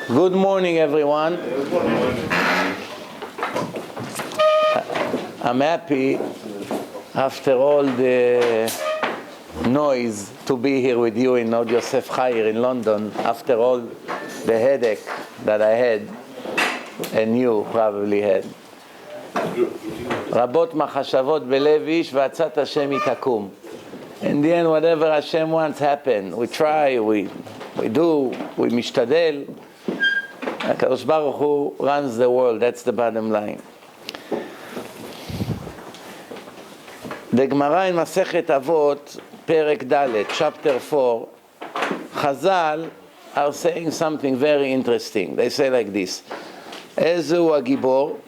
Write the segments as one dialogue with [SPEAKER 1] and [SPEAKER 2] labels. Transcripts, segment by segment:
[SPEAKER 1] Good morning, everyone. I'm happy, after all the noise, to be here with you in Yosef here in London, after all the headache that I had, and you probably had. רבות מחשבות בלב איש ועצת השם היא תקום. In the end, whatever Hashem wants happen. We try, we do, we משתדל. הקדוש ברוך הוא runs the world, that's the bottom line. The Gemara in Masechet Avot, Perek Dalet, chapter 4, Chazal are saying something very interesting. They say like this: איזהו הגיבור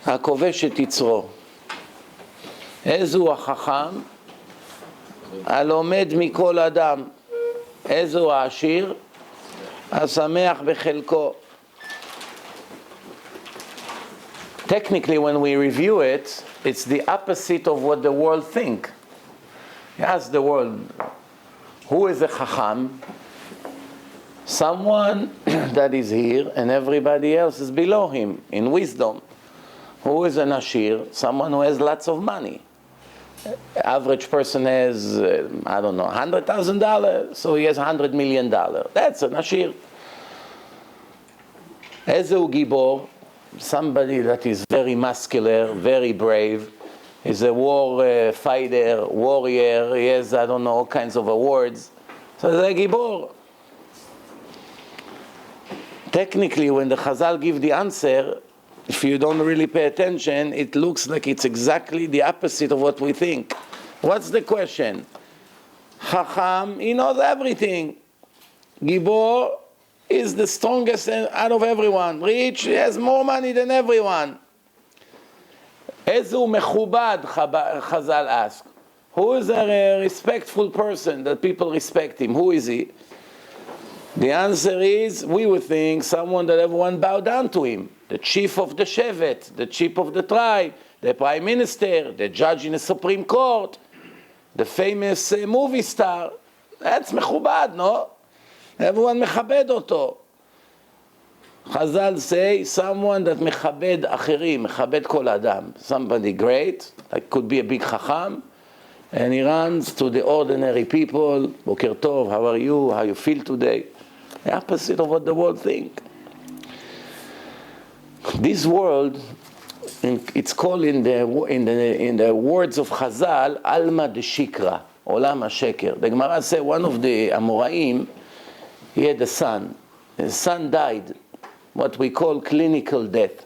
[SPEAKER 1] הכובש את יצרו, איזהו החכם הלומד מכל אדם, איזהו העשיר השמח בחלקו. Technically, when we review it, it's the opposite of what the world think. You ask the world, who is a chacham? Someone that is here and everybody else is below him in wisdom. Who is an ashir? Someone who has lots of money. Average person has, $100,000, so he has $100 million. That's an ashir. Ezeu gibor, somebody that is very muscular, very brave, is a war fighter, warrior, he has, all kinds of awards. So they're gibor. Technically, when the Chazal give the answer, if you don't really pay attention, it looks like it's exactly the opposite of what we think. What's the question? Chacham, he knows everything. Gibor is the strongest out of everyone. Rich, he has more money than everyone. Ezu mechubad, Chazal asked. Who is a respectful person that people respect him? Who is he? The answer is, we would think someone that everyone bow down to him. The chief of the shevet, the chief of the tribe, the prime minister, the judge in the Supreme Court, the famous movie star. That's mechubad, no? Everyone mechabed oto. Chazal say, someone that mechabed acherim, mechabed kol adam. Somebody great, like could be a big chacham, and he runs to the ordinary people. Boker tov, how are you? How you feel today? The opposite of what the world think. This world, it's called in the words of Chazal, Alma de Shikra, Olam HaSheker. The Gemara says one of the Amoraim, he had a son. His son died, what we call clinical death.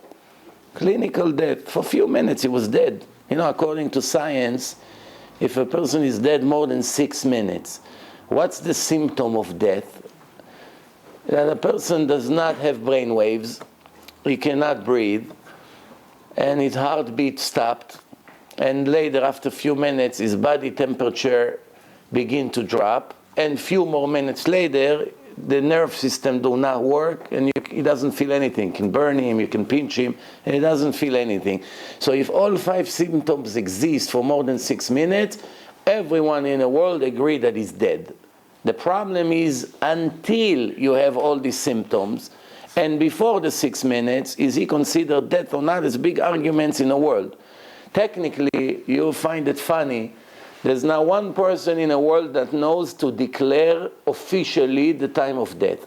[SPEAKER 1] Clinical death. For a few minutes he was dead. According to science, if a person is dead more than 6 minutes, what's the symptom of death? That a person does not have brain waves, he cannot breathe, and his heartbeat stopped, and later, after a few minutes, his body temperature begin to drop, and few more minutes later, the nerve system do not work, and he doesn't feel anything. You can burn him, you can pinch him, and he doesn't feel anything. So if all 5 symptoms exist for more than 6 minutes, everyone in the world agree that he's dead. The problem is, until you have all these symptoms, and before the 6 minutes, is he considered dead or not? There's big arguments in the world. Technically, you'll find it funny. There's not one person in the world that knows to declare officially the time of death.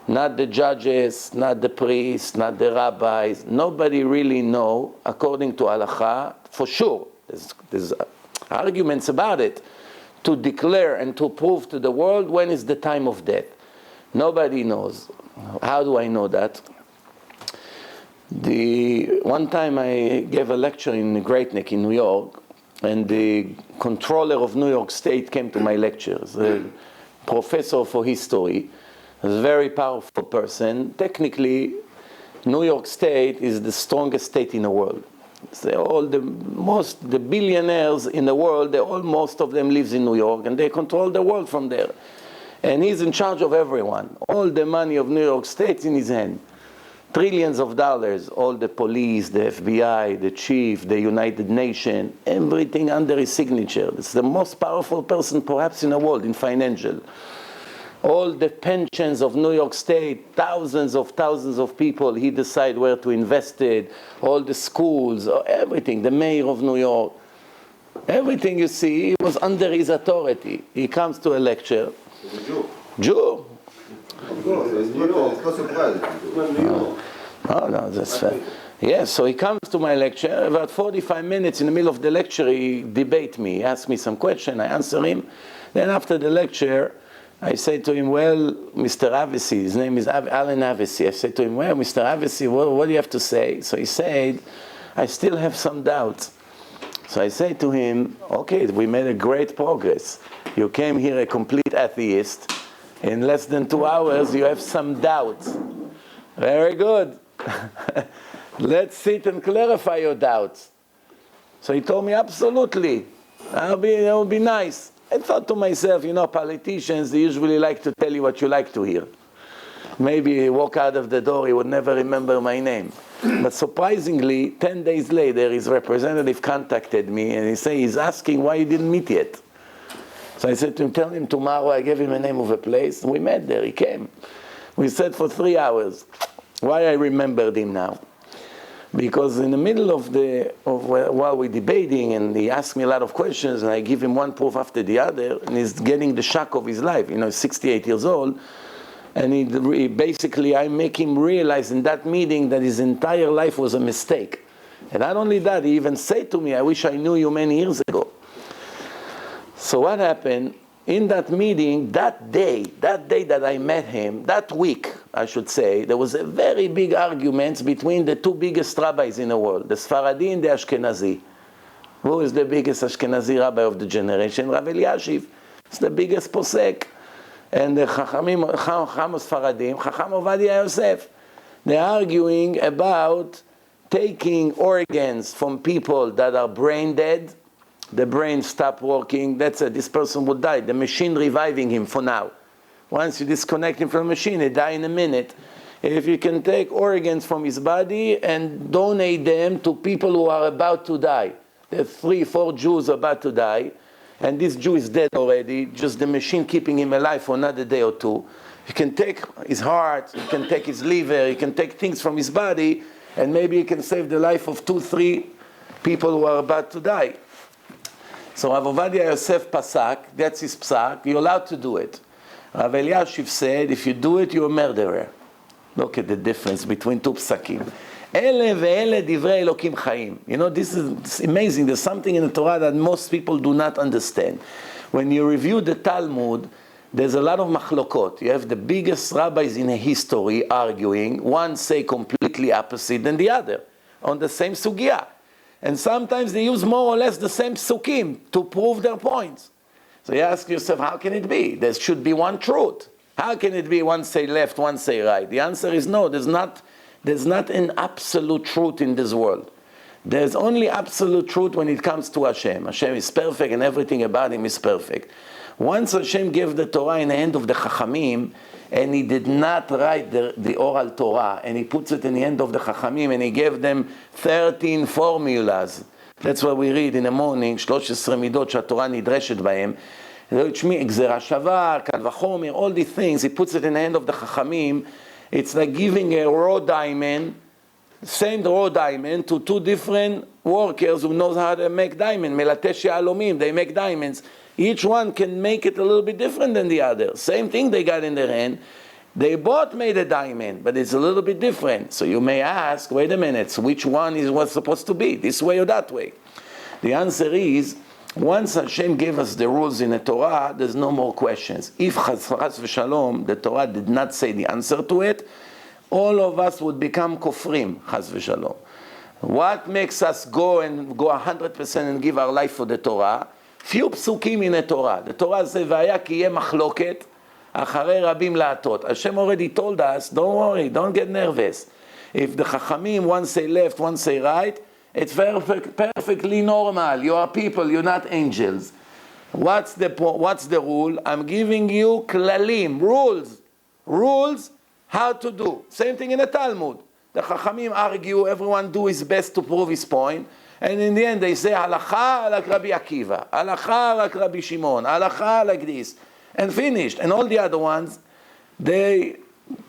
[SPEAKER 1] Not the judges, not the priests, not the rabbis. Nobody really know, according to halakha, for sure. There's arguments about it, to declare and to prove to the world when is the time of death. Nobody knows. How do I know that? One time I gave a lecture in Great Neck in New York, and the controller of New York State came to my lectures, a professor for history, a very powerful person. Technically, New York State is the strongest state in the world. So the billionaires in the world, most of them lives in New York, and they control the world from there. And he's in charge of everyone. All the money of New York State in his hand. Trillions of dollars, all the police, the FBI, the chief, the United Nations, everything under his signature. It's the most powerful person perhaps in the world in financial. all the pensions of New York State, thousands of people, he decided where to invest it, all the schools, everything, the mayor of New York, everything you see was under his authority. He comes to a lecture.
[SPEAKER 2] He's a Jew.
[SPEAKER 1] Jew?
[SPEAKER 2] Of course, it's New York. It's not surprising.
[SPEAKER 1] Oh, no, that's fair. Yes, so he comes to my lecture. About 45 minutes in the middle of the lecture, he debate me. He asks me some question, I answer him. Then after the lecture, I say to him, well, Mr. Avesi, his name is Alan Avesi. I say to him, well, Mr. Avesi, what do you have to say? So he said, I still have some doubts. So I say to him, okay, we made a great progress. You came here a complete atheist. In less than 2 hours, you have some doubts. Very good. Let's sit and clarify your doubts. So he told me, absolutely. That would be nice. I thought to myself, politicians, they usually like to tell you what you like to hear. Maybe he walk out of the door, he would never remember my name. But surprisingly, 10 days later, his representative contacted me and he said, he's asking why you didn't meet yet. So I said to him, tell him tomorrow. I gave him the name of a place. We met there, he came. We sat for 3 hours. Why I remembered him now? Because in the middle while we're debating, and he asked me a lot of questions, and I give him one proof after the other, and he's getting the shock of his life. He's 68 years old, and he basically, I make him realize in that meeting that his entire life was a mistake. And not only that, he even said to me, I wish I knew you many years ago. So what happened? In that meeting, that day that I met him, that week, I should say, there was a very big argument between the two biggest rabbis in the world, the Sfaradi and the Ashkenazi. Who is the biggest Ashkenazi rabbi of the generation? Rabbi Elyashiv. It's the biggest posek. And the Chacham Sfaradim, Chacham Ovadia Yosef. They're arguing about taking organs from people that are brain dead. The brain stopped working, that's it, this person would die. The machine reviving him for now. Once you disconnect him from the machine, he die in a minute. If you can take organs from his body and donate them to people who are about to die. There are 3-4 Jews about to die, and this Jew is dead already, just the machine keeping him alive for another day or two. You can take his heart, you can take his liver, you can take things from his body, and maybe you can save the life of 2-3 people who are about to die. So Rav Ovadia Yosef Pasak, that's his psak, you're allowed to do it. Rav Elyashiv said, if you do it, you're a murderer. Look at the difference between two psakim. Ele ve'ele divrei Elokim chaim. This is amazing. There's something in the Torah that most people do not understand. When you review the Talmud, there's a lot of machlokot. You have the biggest rabbis in history arguing. One say completely opposite than the other on the same sugya. And sometimes they use more or less the same psukim to prove their points. So you ask yourself, how can it be? There should be one truth. How can it be one say left, one say right? The answer is no, there's not an absolute truth in this world. There's only absolute truth when it comes to Hashem. Hashem is perfect and everything about Him is perfect. Once Hashem gave the Torah in the hand of the Chachamim, and He did not write the oral Torah, and He puts it in the hand of the Chachamim, and He gave them 13 formulas. That's what we read in the morning, 13 midot שהתורה נדרשת בהם. which means גזירה שווה, קל וחומר, all these things, He puts it in the hand of the Chachamim. It's like giving a raw diamond, same raw diamond, to two different workers who knows how to make diamond. מלטש יהלומים, they make diamonds. Each one can make it a little bit different than the other. Same thing they got in their hand. They both made a diamond, but it's a little bit different. So you may ask, wait a minute, so which one is what's supposed to be, this way or that way? The answer is, once Hashem gave us the rules in the Torah, there's no more questions. If chas v'shalom, the Torah did not say the answer to it, all of us would become kofrim, chas v'shalom. What makes us go 100% and give our life for the Torah? Few psukim in the Torah. The Torah says, "Vaya ki yeh machloket acharei rabim la'atot." Hashem already told us, don't worry, don't get nervous. If the Chachamim, one say left, one say right, it's perfectly normal. You are people, you're not angels. What's the rule? I'm giving you klalim, rules how to do. Same thing in the Talmud. The Chachamim argue, everyone do his best to prove his point. And in the end they say, halacha like Rabbi Akiva, halacha like Rabbi Shimon, halacha like this. and finished. And all the other ones, they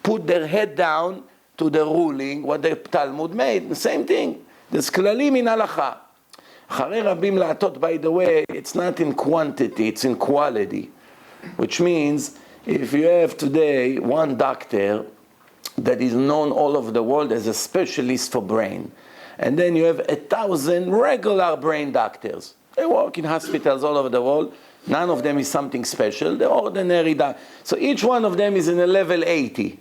[SPEAKER 1] put their head down to the ruling, what the Talmud made. The same thing. There's klalim in halacha. אחרי רבים לעטות, by the way, it's not in quantity, it's in quality. Which means, if you have today one doctor that is known all over the world as a specialist for brain, and then you have 1,000 regular brain doctors. They work in hospitals all over the world. None of them is something special. They're ordinary doctors. So each one of them is in a level 80.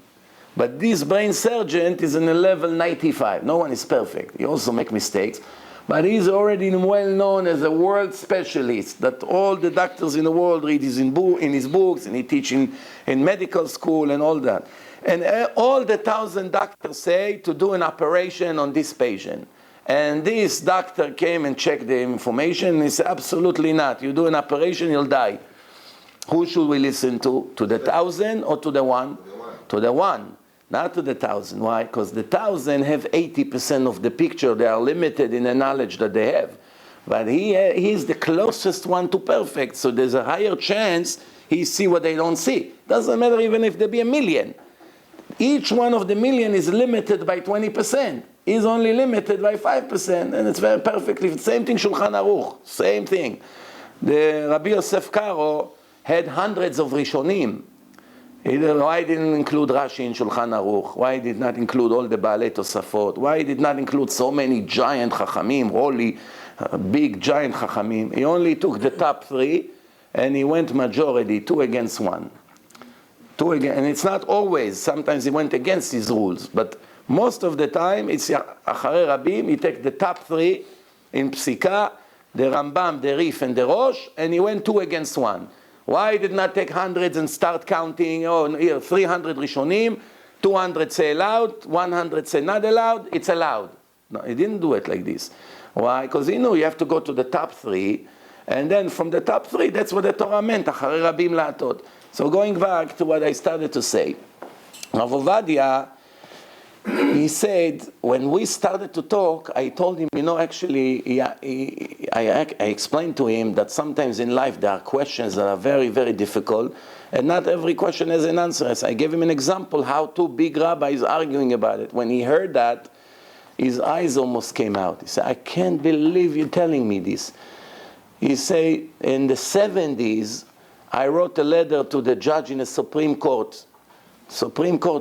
[SPEAKER 1] But this brain surgeon is in a level 95. No one is perfect. He also makes mistakes. But he's already well known as a world specialist that all the doctors in the world read in his books, and he teaches in medical school and all that. And all the 1,000 doctors say to do an operation on this patient. And this doctor came and checked the information, and he said, absolutely not. You do an operation, you'll die. Who should we listen to? To the 1,000 or to the one? To the one, not to the 1,000. Why? Because the 1,000 have 80% of the picture. They are limited in the knowledge that they have. But he's the closest one to perfect, so there's a higher chance he see what they don't see. Doesn't matter even if there be 1,000,000. Each one of the 1,000,000 is limited by 20%. He's only limited by 5%, and it's very perfectly. Same thing, Shulchan Aruch, same thing. The Rabbi Yosef Karo had hundreds of Rishonim. Why didn't include Rashi in Shulchan Aruch? Why did not include all the Baalei Tosafot? Why did not include so many giant Chachamim, holy, big giant Chachamim? He only took the top 3, and he went majority, 2 against 1. And it's not always. Sometimes he went against his rules, but most of the time, it's Acharei Rabim, he take the top 3 in Psika, the Rambam, the Rif, and the Rosh, and he went 2 against 1. Why he did not take hundreds and start counting, oh, here, 300 Rishonim, 200 say allowed, 100 say not allowed, it's allowed. No, he didn't do it like this. Why? Because he knew you have to go to the top 3, and then from the top 3, that's what the Torah meant, Acharei Rabim La'atot. So going back to what I started to say, Rav Ovadia, he said, when we started to talk, I told him, actually, I explained to him that sometimes in life there are questions that are very, very difficult, and not every question has an answer. So I gave him an example how 2 big rabbis arguing about it. When he heard that, his eyes almost came out. He said, I can't believe you're telling me this. He said, in the 70s, I wrote a letter to the judge in the Supreme Court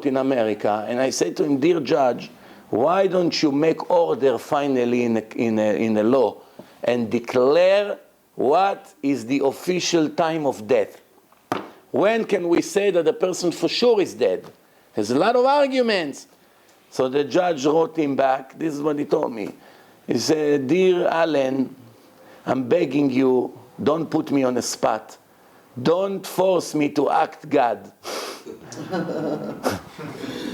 [SPEAKER 1] in America, and I said to him, dear judge, why don't you make order finally in a law and declare what is the official time of death? When can we say that the person for sure is dead? There's a lot of arguments. So the judge wrote him back. This is what he told me. He said, dear Allen, I'm begging you, don't put me on the spot. Don't force me to act God.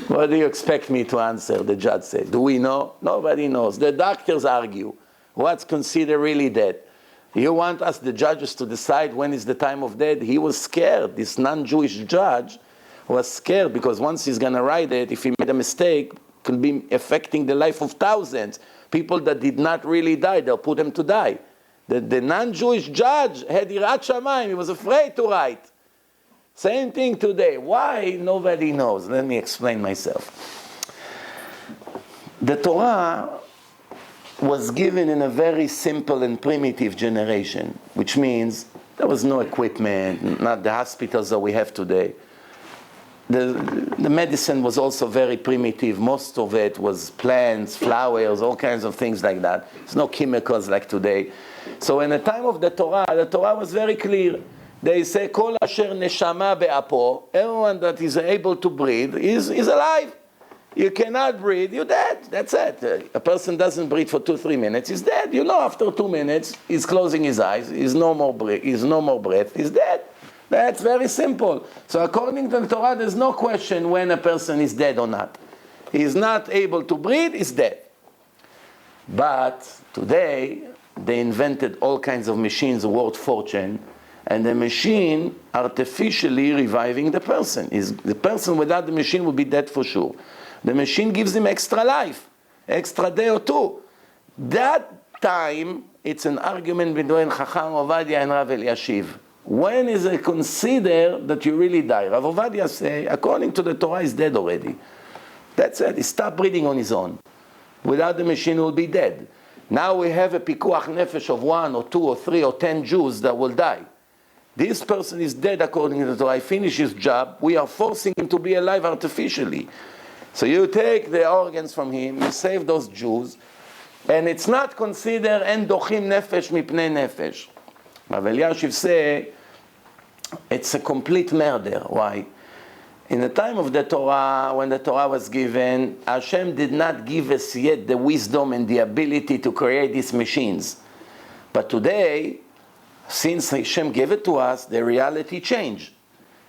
[SPEAKER 1] What do you expect me to answer? The judge said. Do we know? Nobody knows. The doctors argue. What's considered really dead? You want us, the judges, to decide when is the time of death? He was scared. This non-Jewish judge was scared because once he's going to write it, if he made a mistake, it could be affecting the life of thousands. People that did not really die, they'll put them to die. The non-Jewish judge had Yirat Shamayim. He was afraid to write. Same thing today. Why? Nobody knows. Let me explain myself. The Torah was given in a very simple and primitive generation, which means there was no equipment, not the hospitals that we have today. The medicine was also very primitive. Most of it was plants, flowers, all kinds of things like that. There's no chemicals like today. So in the time of the Torah was very clear. They say, Kol asher neshama be'apo, everyone that is able to breathe is alive. You cannot breathe, you're dead. That's it. A person doesn't breathe for 2-3 minutes, he's dead. After 2 minutes, he's closing his eyes, he's no more breath, he's dead. That's very simple. So according to the Torah, there's no question when a person is dead or not. He's not able to breathe, he's dead. But today, they invented all kinds of machines worth fortune, and the machine artificially reviving the person. The person without the machine will be dead for sure. The machine gives him extra life, extra day or 2. That time, it's an argument between Chacham Ovadia and Rav Eliashiv. When is it considered that you really die? Rav Ovadia say, according to the Torah, he's dead already. That's it. He stopped breathing on his own. Without the machine, he will be dead. Now we have a pikuach nefesh of 1 or 2 or 3 or 10 Jews that will die. This person is dead according to the Torah. He finished his job. We are forcing him to be alive artificially. So you take the organs from him, you save those Jews, and it's not considered en dochim nefesh mipnei nefesh. Rav Eliashiv say it's a complete murder. Why? In the time of the Torah, when the Torah was given, Hashem did not give us yet the wisdom and the ability to create these machines. But today, since Hashem gave it to us, the reality changed.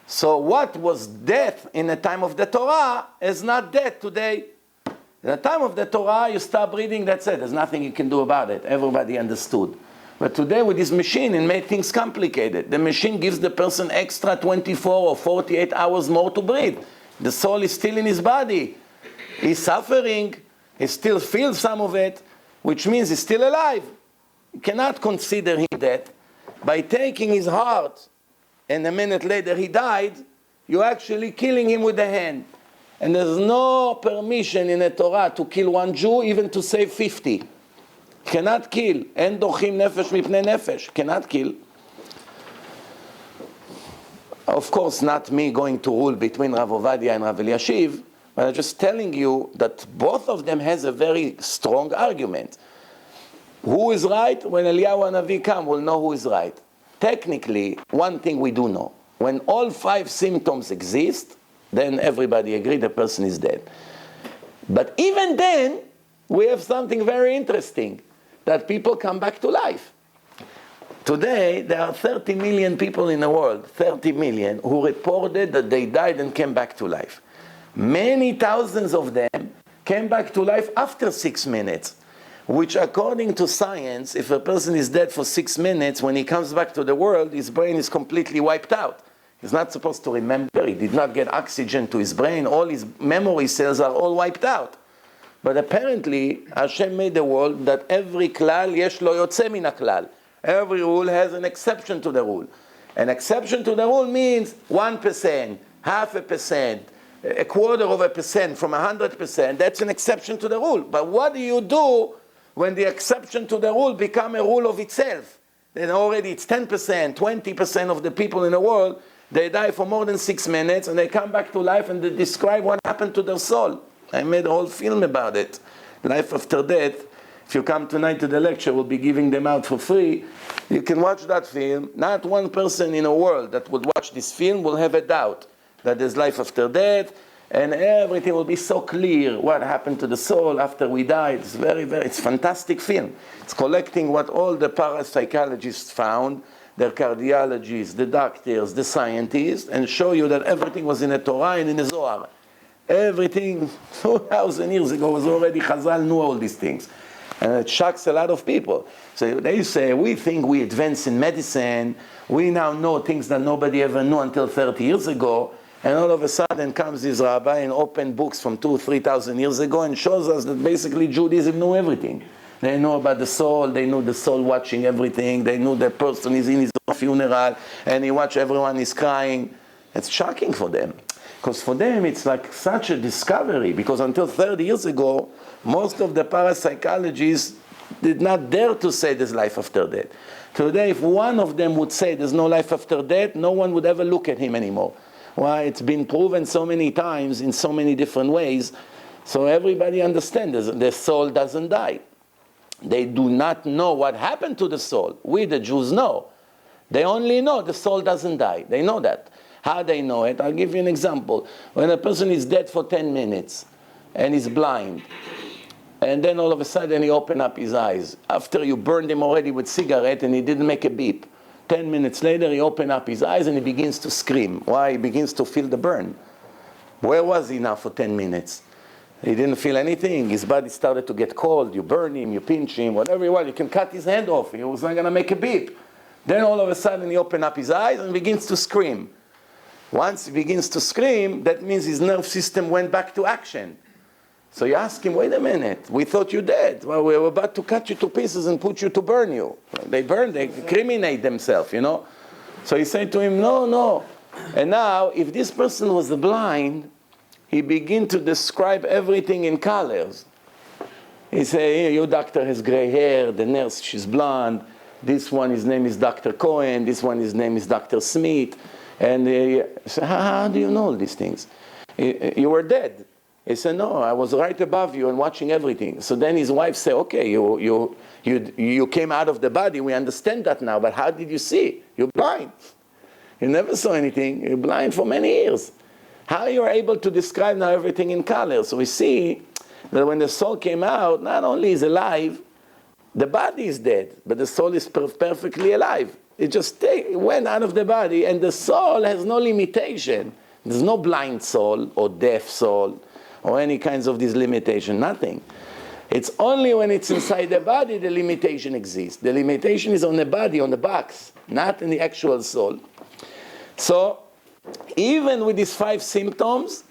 [SPEAKER 1] So what was death in the time of the Torah is not death today. In the time of the Torah, you stop breathing, that's it. There's nothing you can do about it. Everybody understood. But today with this machine, it made things complicated. The machine gives the person extra 24 or 48 hours more to breathe. The soul is still in his body. He's suffering. He still feels some of it, which means he's still alive. You cannot consider him dead. By taking his heart, and a minute later he died, you're actually killing him with the hand. And there's no permission in the Torah to kill one Jew, even to save 50. Cannot kill. En dochim nefesh mipnei nefesh. Cannot kill. Of course, not me going to rule between Rav Ovadia and Rav Eliashiv, but I'm just telling you that both of them has a very strong argument. Who is right? When Eliyahu Hanavi come, we'll know who is right. Technically, one thing we do know. When all 5 symptoms exist, then everybody agree the person is dead. But even then, we have something very interesting, that people come back to life. Today, there are 30 million people in the world, 30 million, who reported that they died and came back to life. Many thousands of them came back to life after 6 minutes, which according to science, if a person is dead for 6 minutes, when he comes back to the world, his brain is completely wiped out. He's not supposed to remember. He did not get oxygen to his brain. All his memory cells are all wiped out. But apparently, Hashem made the world that every klal yesh lo yotze min haklal. Every rule has an exception to the rule. An exception to the rule means 1%, 0.5%, 0.25% from 100%. That's an exception to the rule. But what do you do when the exception to the rule become a rule of itself? Then already it's 10%, 20% of the people in the world, they die for more than 6 minutes, and they come back to life and they describe what happened to their soul. I made a whole film about it. Life after death. If you come tonight to the lecture, we'll be giving them out for free. You can watch that film. Not one person in the world that would watch this film will have a doubt that there's life after death, and everything will be so clear what happened to the soul after we die. It's it's a fantastic film. It's collecting what all the parapsychologists found, their cardiologists, the doctors, the scientists, and show you that everything was in the Torah and in the Zohar. Everything 2,000 years ago was already, Chazal knew all these things. And it shocks a lot of people. So they say, we think we advance in medicine, we now know things that nobody ever knew until 30 years ago, and all of a sudden comes this rabbi and open books from 2,000 or 3,000 years ago and shows us that basically Judaism knew everything. They know about the soul, they knew the soul watching everything, they knew the person is in his own funeral, and he watch everyone is crying. It's shocking for them. Because for them it's like such a discovery, because until 30 years ago, most of the parapsychologists did not dare to say there's life after death. Today, if one of them would say there's no life after death, no one would ever look at him anymore. Why? It's been proven so many times in so many different ways, so everybody understands the soul doesn't die. They do not know what happened to the soul. We, the Jews, know. They only know the soul doesn't die. They know that. How they know it? I'll give you an example. When a person is dead for 10 minutes and is blind, and then all of a sudden he opens up his eyes. After you burned him already with cigarette and he didn't make a beep. 10 minutes later he opens up his eyes and he begins to scream. Why? He begins to feel the burn. Where was he now for 10 minutes? He didn't feel anything. His body started to get cold. You burn him, you pinch him, whatever you want. You can cut his hand off. He was not going to make a beep. Then all of a sudden he opens up his eyes and begins to scream. Once he begins to scream, that means his nerve system went back to action. So you ask him, wait a minute, we thought you dead. Well, we were about to cut you to pieces and put you to burn you. They burn, they criminate themselves, you know. So he said to him, no. And now, if this person was blind, he began to describe everything in colors. He said, here, your doctor has gray hair, the nurse, she's blonde, this one, his name is Dr. Cohen, this one, his name is Dr. Smith. And he said, how do you know all these things? You were dead. He said, no, I was right above you and watching everything. So then his wife said, okay, you came out of the body, we understand that now, but how did you see? You're blind. You never saw anything, you're blind for many years. How you are able to describe now everything in color? So we see that when the soul came out, not only is alive, the body is dead, but the soul is perfectly alive. It just went out of the body, and the soul has no limitation. There's no blind soul or deaf soul or any kinds of this limitation, nothing. It's only when it's inside the body the limitation exists. The limitation is on the body, on the box, not in the actual soul. So, even with these 5 symptoms,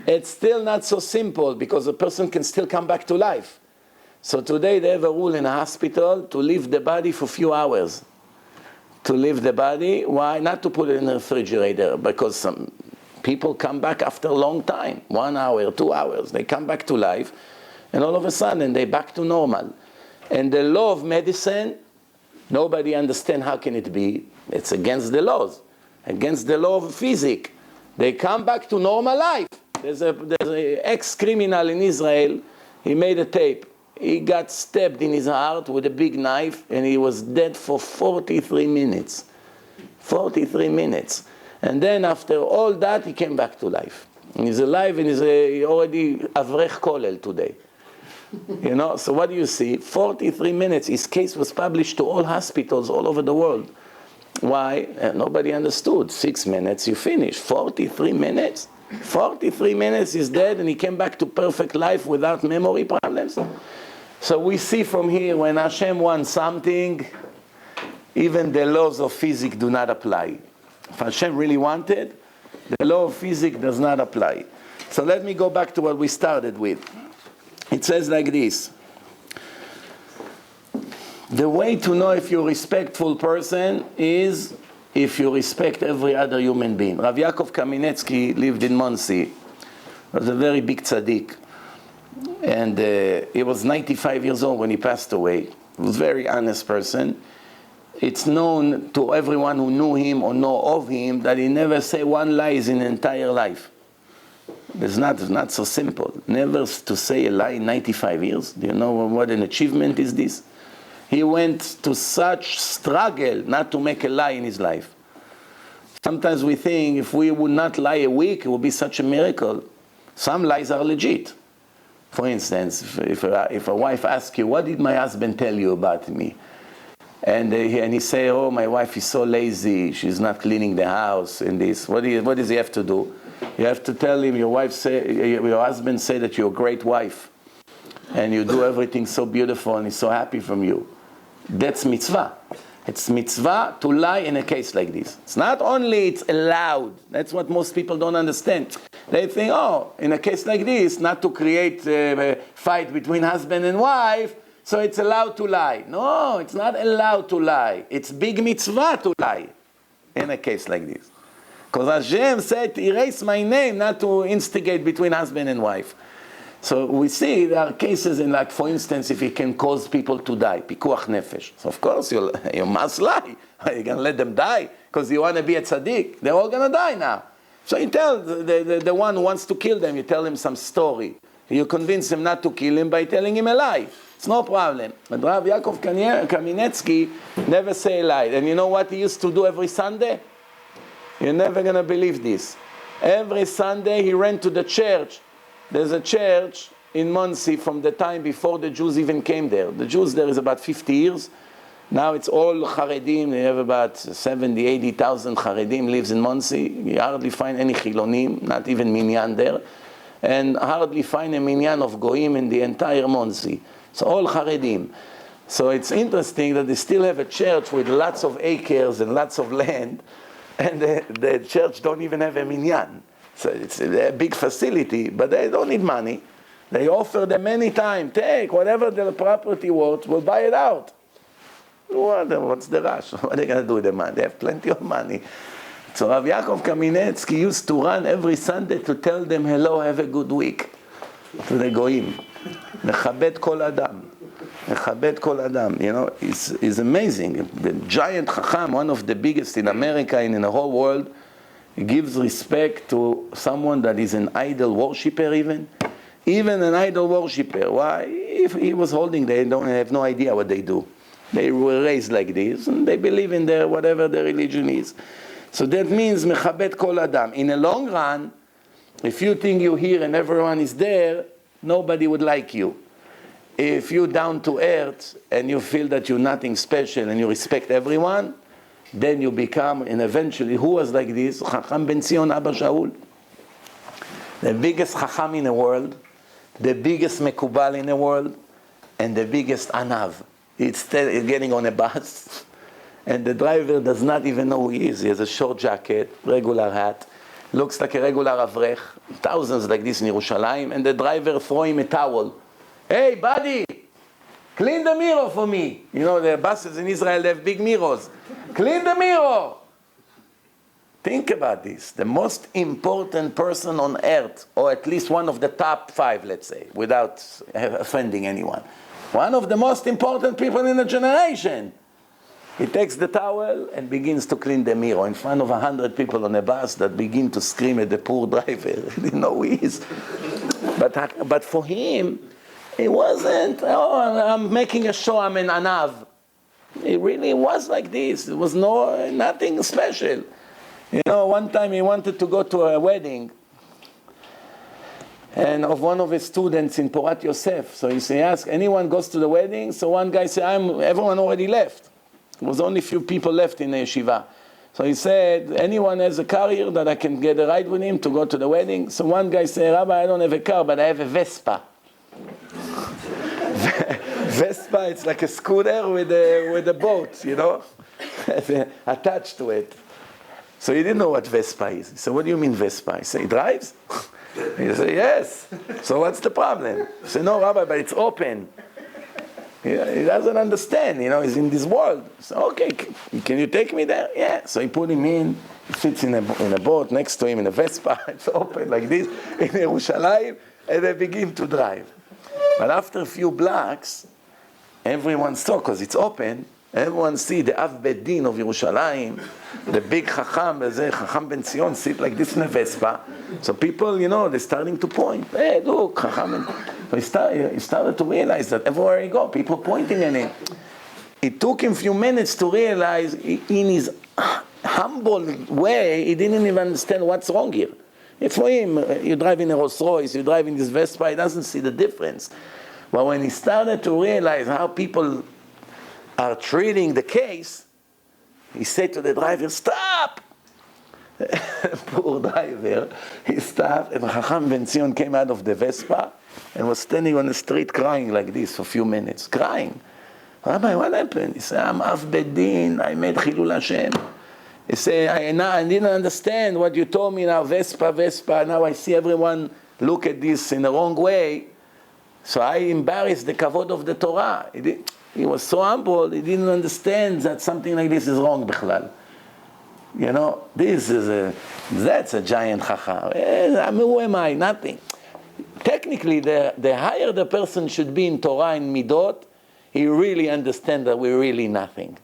[SPEAKER 1] it's still not so simple because a person can still come back to life. So today they have a rule in a hospital to leave the body for a few hours. To leave the body, why? Not to put it in a refrigerator, because some people come back after a long time, 1 hour, 2 hours. They come back to life, and all of a sudden they're back to normal. And the law of medicine, nobody understands how can it be. It's against the laws, against the law of physics. They come back to normal life. There's an ex-criminal in Israel, he made a tape. He got stabbed in his heart with a big knife, and he was dead for 43 minutes. 43 minutes. And then after all that, he came back to life. And he's alive, and he's already Avrech Kollel today. You know, so what do you see? 43 minutes. His case was published to all hospitals all over the world. Why? Nobody understood. 6 minutes, you finish. 43 minutes? 43 minutes, he's dead, and he came back to perfect life without memory problems. So we see from here, when Hashem wants something, even the laws of physics do not apply. If Hashem really wanted, the law of physics does not apply. So let me go back to what we started with. It says like this. The way to know if you're a respectful person is if you respect every other human being. Rav Yaakov Kamenetsky lived in Monsey. He was a very big tzaddik. And he was 95 years old when he passed away. He was a very honest person. It's known to everyone who knew him or know of him that he never said one lie in his entire life. It's not so simple. Never to say a lie in 95 years. Do you know what an achievement is this? He went to such struggle not to make a lie in his life. Sometimes we think if we would not lie a week, it would be such a miracle. Some lies are legit. For instance, if a wife asks you, what did my husband tell you about me? And he say, oh, my wife is so lazy, she's not cleaning the house and this. What does he have to do? You have to tell him, your husband say that you're a great wife. And you do everything so beautiful and he's so happy from you. That's mitzvah. It's mitzvah to lie in a case like this. It's not only it's allowed. That's what most people don't understand. They think, oh, in a case like this, not to create a fight between husband and wife, so it's allowed to lie. No, it's not allowed to lie. It's big mitzvah to lie in a case like this. Because Hashem said, erase my name, not to instigate between husband and wife. So we see there are cases in, like, for instance, if it can cause people to die, pikuach nefesh. So of course you must lie. Are you going to let them die because you want to be a tzaddik? They're all going to die now. So you tell the one who wants to kill them, you tell him some story. You convince him not to kill him by telling him a lie. It's no problem. But Rav Yaakov Kamenetsky never say a lie. And you know what he used to do every Sunday? You're never going to believe this. Every Sunday he ran to the church. There's a church in Monsey from the time before the Jews even came there. The Jews there is about 50 years. Now it's all Haredim. They have about 70, 80,000 Haredim lives in Monsey. You hardly find any Chilonim, not even Minyan there. And hardly find a Minyan of Goyim in the entire Monsey. So all Haredim. So it's interesting that they still have a church with lots of acres and lots of land. And the church don't even have a Minyan. So it's a big facility, but they don't need money. They offer them many times, take whatever the property worth, we'll buy it out. What's the rush? What are they going to do with the money? They have plenty of money. So Rav Yaakov Kaminetsky used to run every Sunday to tell them, hello, have a good week. To the goyim. Mechabed kol adam. Mechabed kol adam. You know, it's amazing. The giant chacham, one of the biggest in America and in the whole world, gives respect to someone that is an idol worshipper even. Even an idol worshipper. Why? If he was holding, they don't have no idea what they do. They were raised like this, and they believe in their whatever their religion is. So that means mechabed kol adam. In the long run, if you think you're here and everyone is there, nobody would like you. If you're down to earth and you feel that you're nothing special and you respect everyone, then you become, and eventually, who was like this? Chacham ben Zion Abba Shaul. The biggest Chacham in the world, the biggest Mekubal in the world, and the biggest Anav. He's getting on a bus, and the driver does not even know who he is. He has a short jacket, regular hat, looks like a regular Avrech, thousands like this in Yerushalayim, and the driver throw him a towel. Hey, buddy, clean the mirror for me. You know, the buses in Israel, they have big mirrors. Clean the mirror. Think about this. The most important person on earth, or at least one of the top 5, let's say, without offending anyone. One of the most important people in the generation. He takes the towel and begins to clean the mirror in front of 100 people on a bus that begin to scream at the poor driver. He didn't know who he is. But for him, it wasn't, I'm making a show, I'm an Anav. It really was like this. It was nothing special. You know, one time he wanted to go to a wedding and of one of his students in Porat Yosef. So he asked, anyone goes to the wedding? So one guy said, everyone already left. There was only a few people left in the yeshiva. So he said, anyone has a car here that I can get a ride with him to go to the wedding? So one guy said, Rabbi, I don't have a car, but I have a Vespa. Vespa, it's like a scooter with a boat, you know, attached to it. So he didn't know what Vespa is. He said, what do you mean Vespa? He said, it drives? He said, yes. So what's the problem? He said, no, Rabbi, but it's open. He doesn't understand, you know, he's in this world. So, okay, can you take me there? Yeah. So he put him in, he sits in a boat next to him in a Vespa. It's open like this, in Yerushalayim, and they begin to drive. But after a few blocks, everyone saw, because it's open, everyone see the Av Bet Din of Yerushalayim, the big Chacham, Chacham ben Zion, sit like this in a Vespa. So people, you know, they're starting to point. Hey, look, Chacham. So he started to realize that everywhere he go, people pointing at him. It took him a few minutes to realize, in his humble way, he didn't even understand what's wrong here. For him, you drive in a Rolls Royce, you drive in this Vespa, he doesn't see the difference. But when he started to realize how people are treating the case, he said to the driver, stop! Poor driver, he stopped, and Chacham ben Zion came out of the Vespa and was standing on the street crying like this for a few minutes, crying. Rabbi, what happened? He said, I'm Av Bet Din, I made Chilul Hashem. He said, I didn't understand what you told me now, Vespa, now I see everyone look at this in the wrong way. So I embarrassed the kavod of the Torah. He was so humble, he didn't understand that something like this is wrong, bichlal. You know, that's a giant chacham. Who am I? Nothing. Technically, the higher the person should be in Torah and Midot, he really understands that we're really nothing.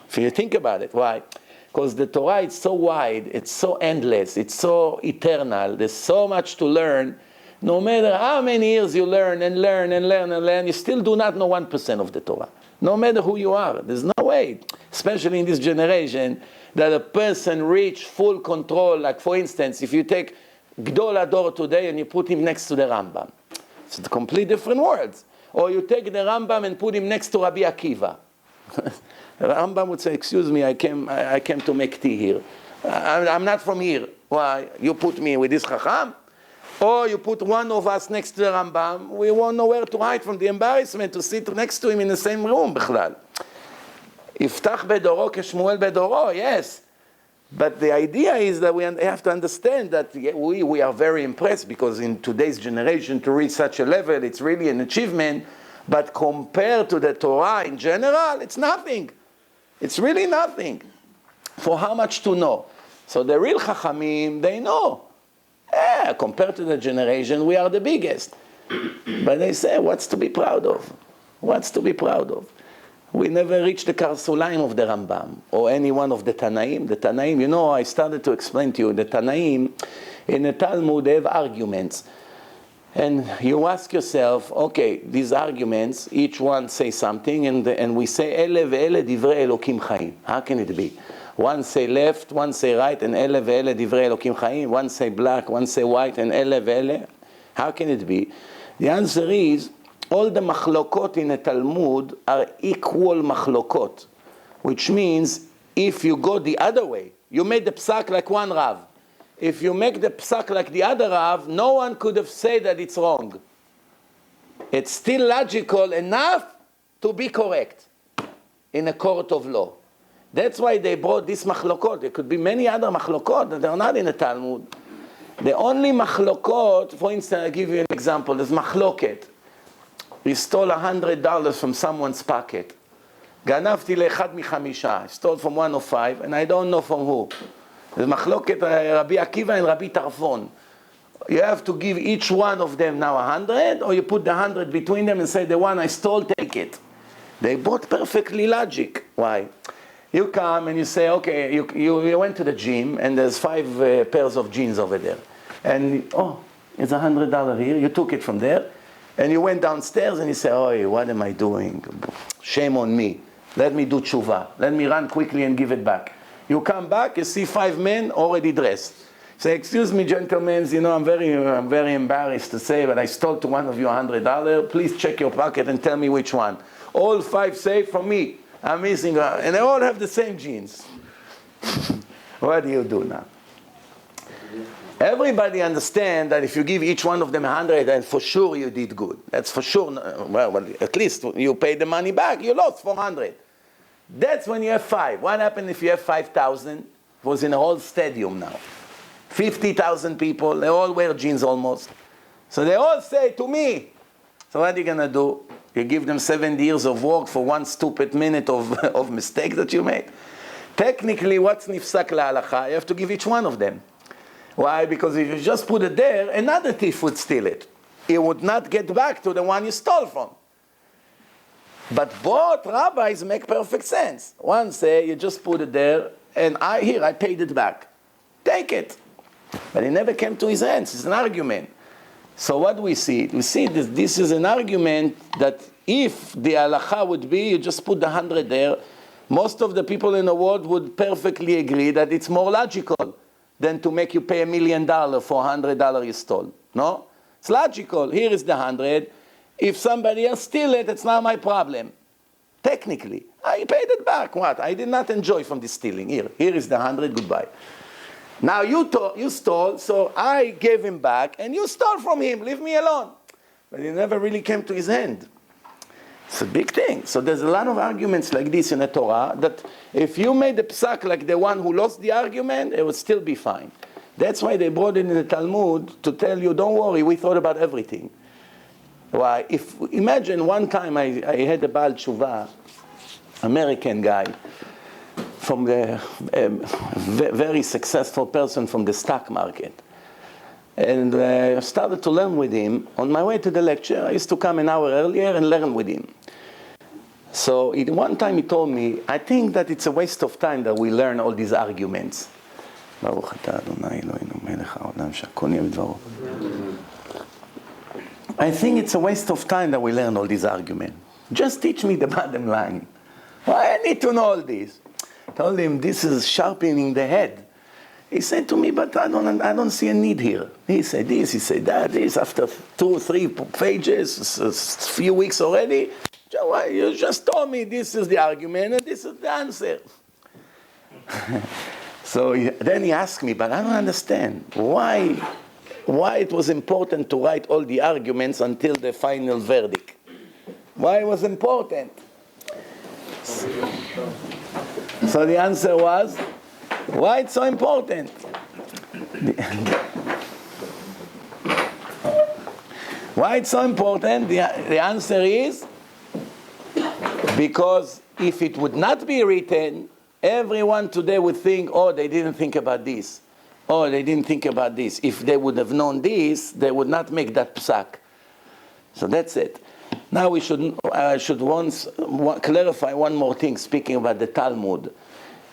[SPEAKER 1] If you think about it, why? Because the Torah is so wide, it's so endless, it's so eternal, there's so much to learn. No matter how many years you learn, you still do not know 1% of the Torah. No matter who you are, there's no way, especially in this generation, that a person reach full control. Like for instance, if you take Gdol Ador today and you put him next to the Rambam, it's a completely different worlds. Or you take the Rambam and put him next to Rabbi Akiva. The Rambam would say, excuse me, I came to make tea here. I'm not from here. Why? You put me with this Chacham? Or you put one of us next to the Rambam, we won't know where to hide from the embarrassment to sit next to him in the same room, Bechlal. Iftach bedoro keshmuel bedoro, yes. But the idea is that we have to understand that we are very impressed, because in today's generation to reach such a level, it's really an achievement. But compared to the Torah in general, it's nothing. It's really nothing. For how much to know? So the real Chachamim, they know. Compared to the generation, we are the biggest. But they say, what's to be proud of? What's to be proud of? We never reached the Karsulaim of the Rambam, or any one of the Tanaim. The Tanaim, you know, I started to explain to you, the Tanaim, in the Talmud, they have arguments. And you ask yourself, okay, these arguments, each one say something, and we say, Ele ve'ele divrei Elokim chaim. How can it be? One say left, one say right, and Ele ve'ele divrei Elokim chaim. One say black, one say white, and Ele ve'ele. How can it be? The answer is, all the machlokot in the Talmud are equal machlokot, which means if you go the other way, you made the psak like one Rav. If you make the psak like the other Rav, no one could have said that it's wrong. It's still logical enough to be correct in a court of law. That's why they brought this machlokot. There could be many other machlokot that are not in the Talmud. The only machlokot, for instance, I'll give you an example, there's machloket. He stole $100 from someone's pocket. גנבתי לאחד מחמישה. I stole from one of five, and I don't know from who. The מחלוקת Rabbi Akiva and Rabbi Tarfon. You have to give each one of them now 100, or you put the 100 between them and say, the one I stole, take it. They both perfectly logic. Why? You come and you say, okay, you went to the gym, and there's 5 pairs of jeans over there. And, it's $100 here. You took it from there. And you went downstairs and you say, oh, what am I doing? Shame on me. Let me do tshuva. Let me run quickly and give it back. You come back, you see 5 men already dressed. Say, excuse me, gentlemen, you know, I'm very embarrassed to say, but I stole to one of you $100. Please check your pocket and tell me which one. All 5 say, for me. I'm missing, and they all have the same jeans. What do you do now? Everybody understands that if you give each one of them 100, then for sure you did good. That's for sure. Well, at least you pay the money back. You lost 400. That's when you have 5. What happened if you have 5,000? It was in a whole stadium now. 50,000 people. They all wear jeans almost. So they all say to me. So what are you going to do? You give them 70 years of work for one stupid minute of mistake that you made? Technically, what's nifsak la'alacha? You have to give each one of them. Why? Because if you just put it there, another thief would steal it. It would not get back to the one you stole from. But both rabbis make perfect sense. One say, you just put it there, and I paid it back. Take it. But it never came to his hands. It's an argument. So what do we see? We see this is an argument that if the halacha would be, you just put the 100 there, most of the people in the world would perfectly agree that it's more logical than to make you pay $1 million for $100 you stole. No? It's logical. Here is the 100. If somebody else steal it, it's not my problem. Technically. I paid it back. What? I did not enjoy from this stealing. Here is the 100. Goodbye. Now you stole, so I gave him back, and you stole from him. Leave me alone. But it never really came to his hand. It's a big thing. So there's a lot of arguments like this in the Torah that if you made the psak like the one who lost the argument, it would still be fine. That's why they brought it in the Talmud to tell you, don't worry, we thought about everything. Why? Imagine one time I had a Baal Tshuva, American guy, from the very successful person from the stock market. And I started to learn with him. On my way to the lecture, I used to come an hour earlier and learn with him. So one time he told me, I think that it's a waste of time that we learn all these arguments. I think it's a waste of time that we learn all these arguments. Just teach me the bottom line. Why I need to know all this? I told him, this is sharpening the head. He said to me, but I don't see a need here. He said this, he said that, this. After 2 or 3 pages, a few weeks already, you just told me this is the argument and this is the answer. So then he asked me, but I don't understand. Why it was important to write all the arguments until the final verdict? Why it was important? So the answer was, why it's so important? Why it's so important? The answer is, Because if it would not be written, everyone today would think, oh, they didn't think about this. Oh, they didn't think about this. If they would have known this, they would not make that psak. So that's it. Now I should clarify one more thing, speaking about the Talmud.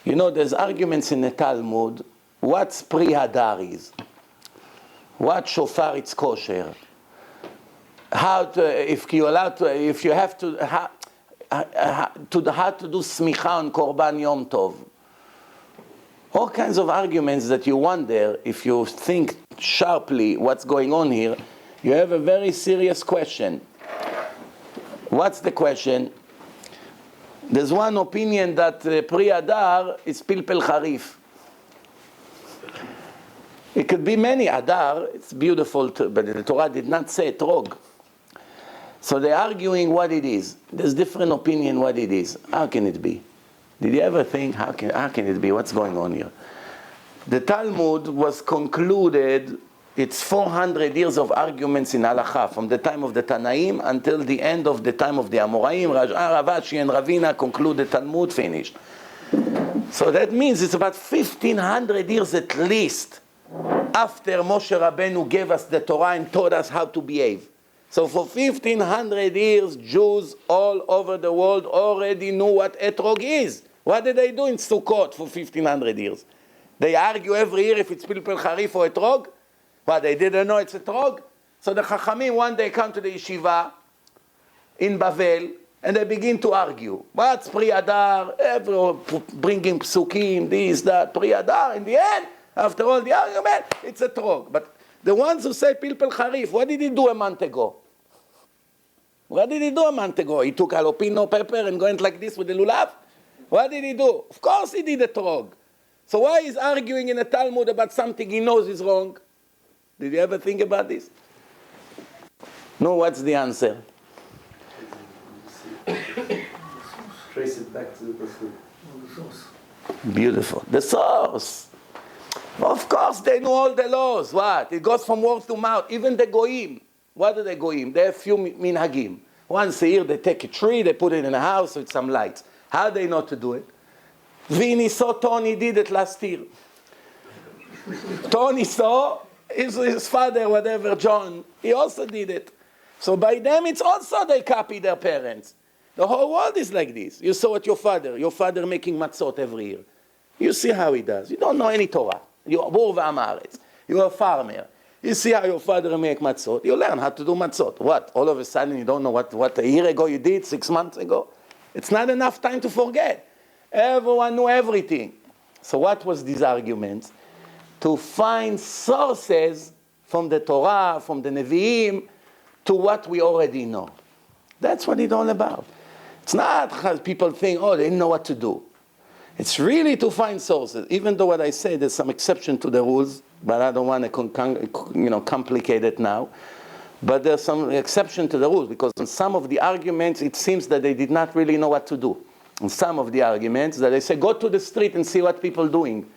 [SPEAKER 1] You know, there's arguments in the Talmud, what's Pri Hadar is, what shofar it's kosher, how to do smicha on Korban Yom Tov. All kinds of arguments that you wonder, if you think sharply what's going on here, you have a very serious question. What's the question? There's one opinion that Pri Hadar is pilpel charif. It could be many. Hadar, it's beautiful, but the Torah did not say etrog. So they're arguing what it is. There's different opinion what it is. How can it be? Did you ever think, how can it be? What's going on here? The Talmud was concluded, it's 400 years of arguments in halacha, from the time of the Tanaim until the end of the time of the Amoraim. Ravashi and Ravina concluded Talmud, finished. So that means it's about 1500 years at least after Moshe Rabbeinu gave us the Torah and taught us how to behave. So for 1500 years, Jews all over the world already knew what etrog is. What did they do in Sukkot for 1500 years? They argue every year if it's pilpel charif or etrog. But they didn't know it's etrog. So the Chachamim one day come to the yeshiva in Bavel and they begin to argue. What's Pri Hadar? Everyone bringing psukim, this, that. Pri Hadar, in the end, after all the argument, it's etrog. But the ones who say pilpel charif, what did he do a month ago? What did he do a month ago? He took jalapeno pepper and went like this with the lulav? What did he do? Of course he did etrog. So why is arguing in a Talmud about something he knows is wrong? Did you ever think about this? No, what's the answer?
[SPEAKER 2] Trace it back to the source.
[SPEAKER 1] Beautiful. The source. Of course they know all the laws. What? It goes from word to mouth. Even the goyim. What do the goyim? They have few minhagim. Once a year they take a tree, they put it in a house with some lights. How do they know to do it? Vinny saw Tony did it last year. Tony saw his father, whatever, John, he also did it. So by them, it's also they copy their parents. The whole world is like this. You saw it your father making matzot every year. You see how he does. You don't know any Torah. You're בור ועם הארץ. You're a farmer. You see how your father make matzot. You learn how to do matzot. What? All of a sudden you don't know what a year ago you did, 6 months ago? It's not enough time to forget. Everyone knew everything. So what was these arguments? To find sources from the Torah, from the Nevi'im, to what we already know. That's what it's all about. It's not how people think, oh, they didn't know what to do. It's really to find sources. Even though what I say, there's some exception to the rules, but I don't want to complicate it now. But there's some exception to the rules, because in some of the arguments, it seems that they did not really know what to do. In some of the arguments, that they say, go to the street and see what people are doing.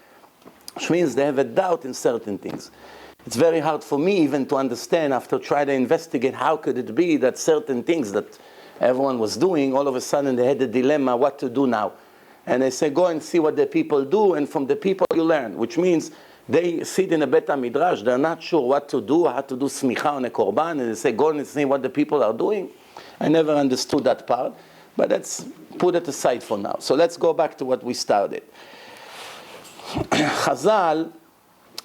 [SPEAKER 1] Which means they have a doubt in certain things. It's very hard for me even to understand, after trying to investigate how could it be that certain things that everyone was doing, all of a sudden they had a dilemma what to do now. And they say, go and see what the people do, and from the people you learn. Which means they sit in a Bet HaMidrash, they're not sure what to do, how to do smicha on a korban, and they say, go and see what the people are doing. I never understood that part, but let's put it aside for now. So let's go back to what we started. Chazal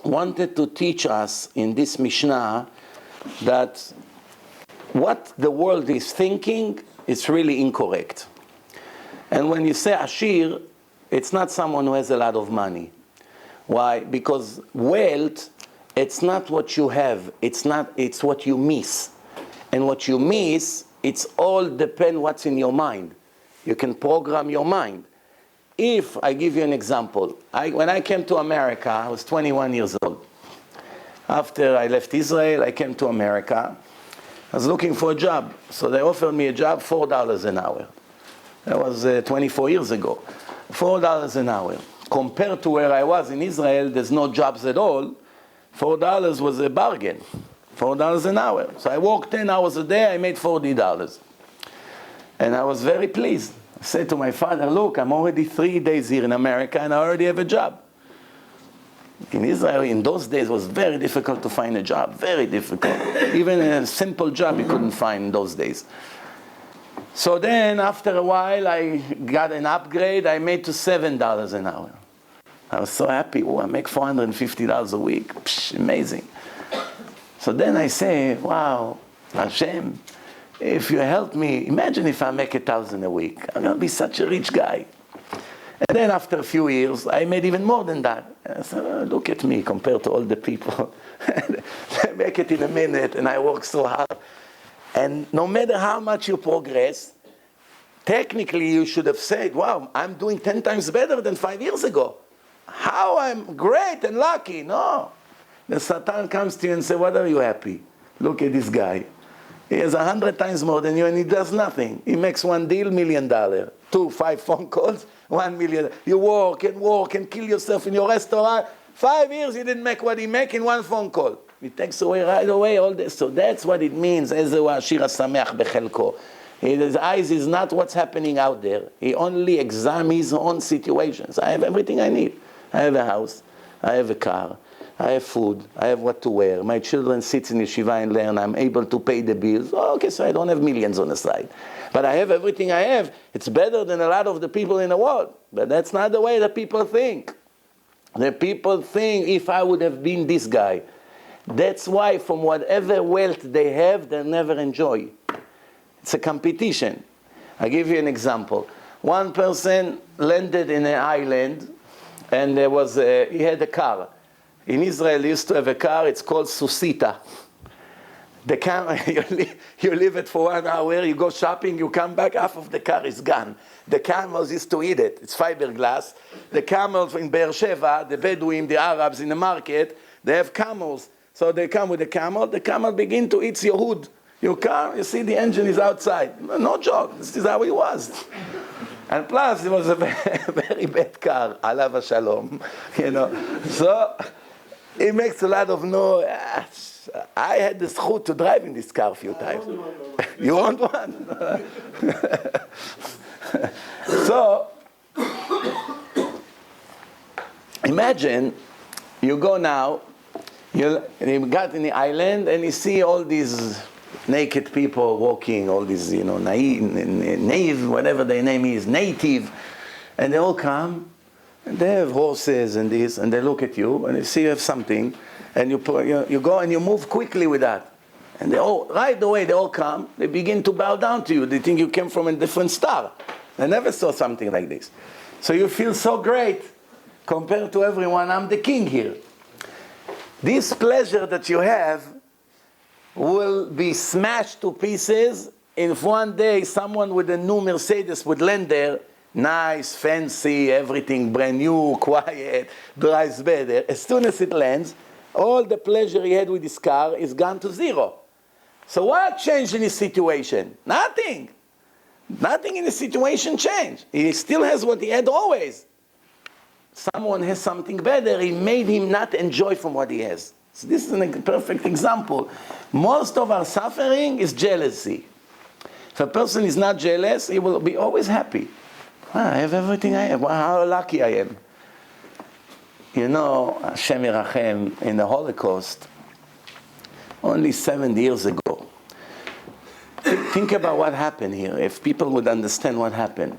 [SPEAKER 1] wanted to teach us in this Mishnah that what the world is thinking is really incorrect. And when you say Ashir, it's not someone who has a lot of money. Why? Because wealth, it's not what you have, it's what you miss. And what you miss, it's all depend what's in your mind. You can program your mind. If I give you an example, when I came to America, I was 21 years old. After I left Israel, I came to America. I was looking for a job. So they offered me a job, $4 an hour. That was 24 years ago. $4 an hour. Compared to where I was in Israel, there's no jobs at all. $4 was a bargain. $4 an hour. So I worked 10 hours a day, I made $40. And I was very pleased. said to my father, look, I'm already 3 days here in America and I already have a job. In Israel, in those days, it was very difficult to find a job, very difficult. Even a simple job you couldn't find in those days. So then, after a while, I got an upgrade. I made to $7 an hour. I was so happy. Oh, I make $450 a week. Psh, amazing. So then I say, wow, Hashem, if you help me, imagine if I make $1,000 a week. I'm going to be such a rich guy. And then after a few years, I made even more than that. I said, oh, look at me compared to all the people. I make it in a minute, and I work so hard. And no matter how much you progress, technically you should have said, wow, I'm doing 10 times better than 5 years ago. How I'm great and lucky. No. The Satan comes to you and says, what are you happy? Look at this guy. He has 100 times more than you and he does nothing. He makes one deal, $1 million. 2, 5 phone calls, $1 million. You work and kill yourself in your restaurant. 5 years you didn't make what he make in one phone call. It takes away right away all this. So that's what it means. His eyes is not what's happening out there. He only examines his own situations. I have everything I need. I have a house. I have a car. I have food. I have what to wear. My children sit in yeshiva and learn. I'm able to pay the bills. Oh, okay, so I don't have millions on the side. But I have everything I have. It's better than a lot of the people in the world. But that's not the way the people think. The people think if I would have been this guy. That's why from whatever wealth they have, they'll never enjoy. It's a competition. I'll give you an example. One person landed in an island and he had a car. In Israel, they used to have a car, it's called Susita. The car, you leave it for 1 hour, you go shopping, you come back, half of the car is gone. The camels used to eat it, it's fiberglass. The camels in Be'er Sheva, the Bedouin, the Arabs in the market, they have camels. So they come with the camel begin to eat your hood. Your car, you see the engine is outside. No joke, this is how it was. And plus, it was a very bad car, alav shalom, So, it makes a lot of noise. I had the zchut to drive in this car a few times. You want one? So, imagine you go now, you got in the island and you see all these naked people walking, all these, naive, whatever their name is, native, and they all come, and they have horses and this, and they look at you, and they see you have something, and you go and you move quickly with that. And they all, right away, they all come, they begin to bow down to you. They think you came from a different star. They never saw something like this. So you feel so great compared to everyone. I'm the king here. This pleasure that you have will be smashed to pieces if one day someone with a new Mercedes would land there, nice, fancy, everything brand new, quiet, drives better. As soon as it lands, all the pleasure he had with his car is gone to zero. So what changed in his situation? Nothing. Nothing in his situation changed. He still has what he had always. Someone has something better, he made him not enjoy from what he has. So this is a perfect example. Most of our suffering is jealousy. If a person is not jealous, he will be always happy. I have everything I have. Wow, how lucky I am. Hashem Yerachem, in the Holocaust, only 7 years ago. Think about what happened here, if people would understand what happened.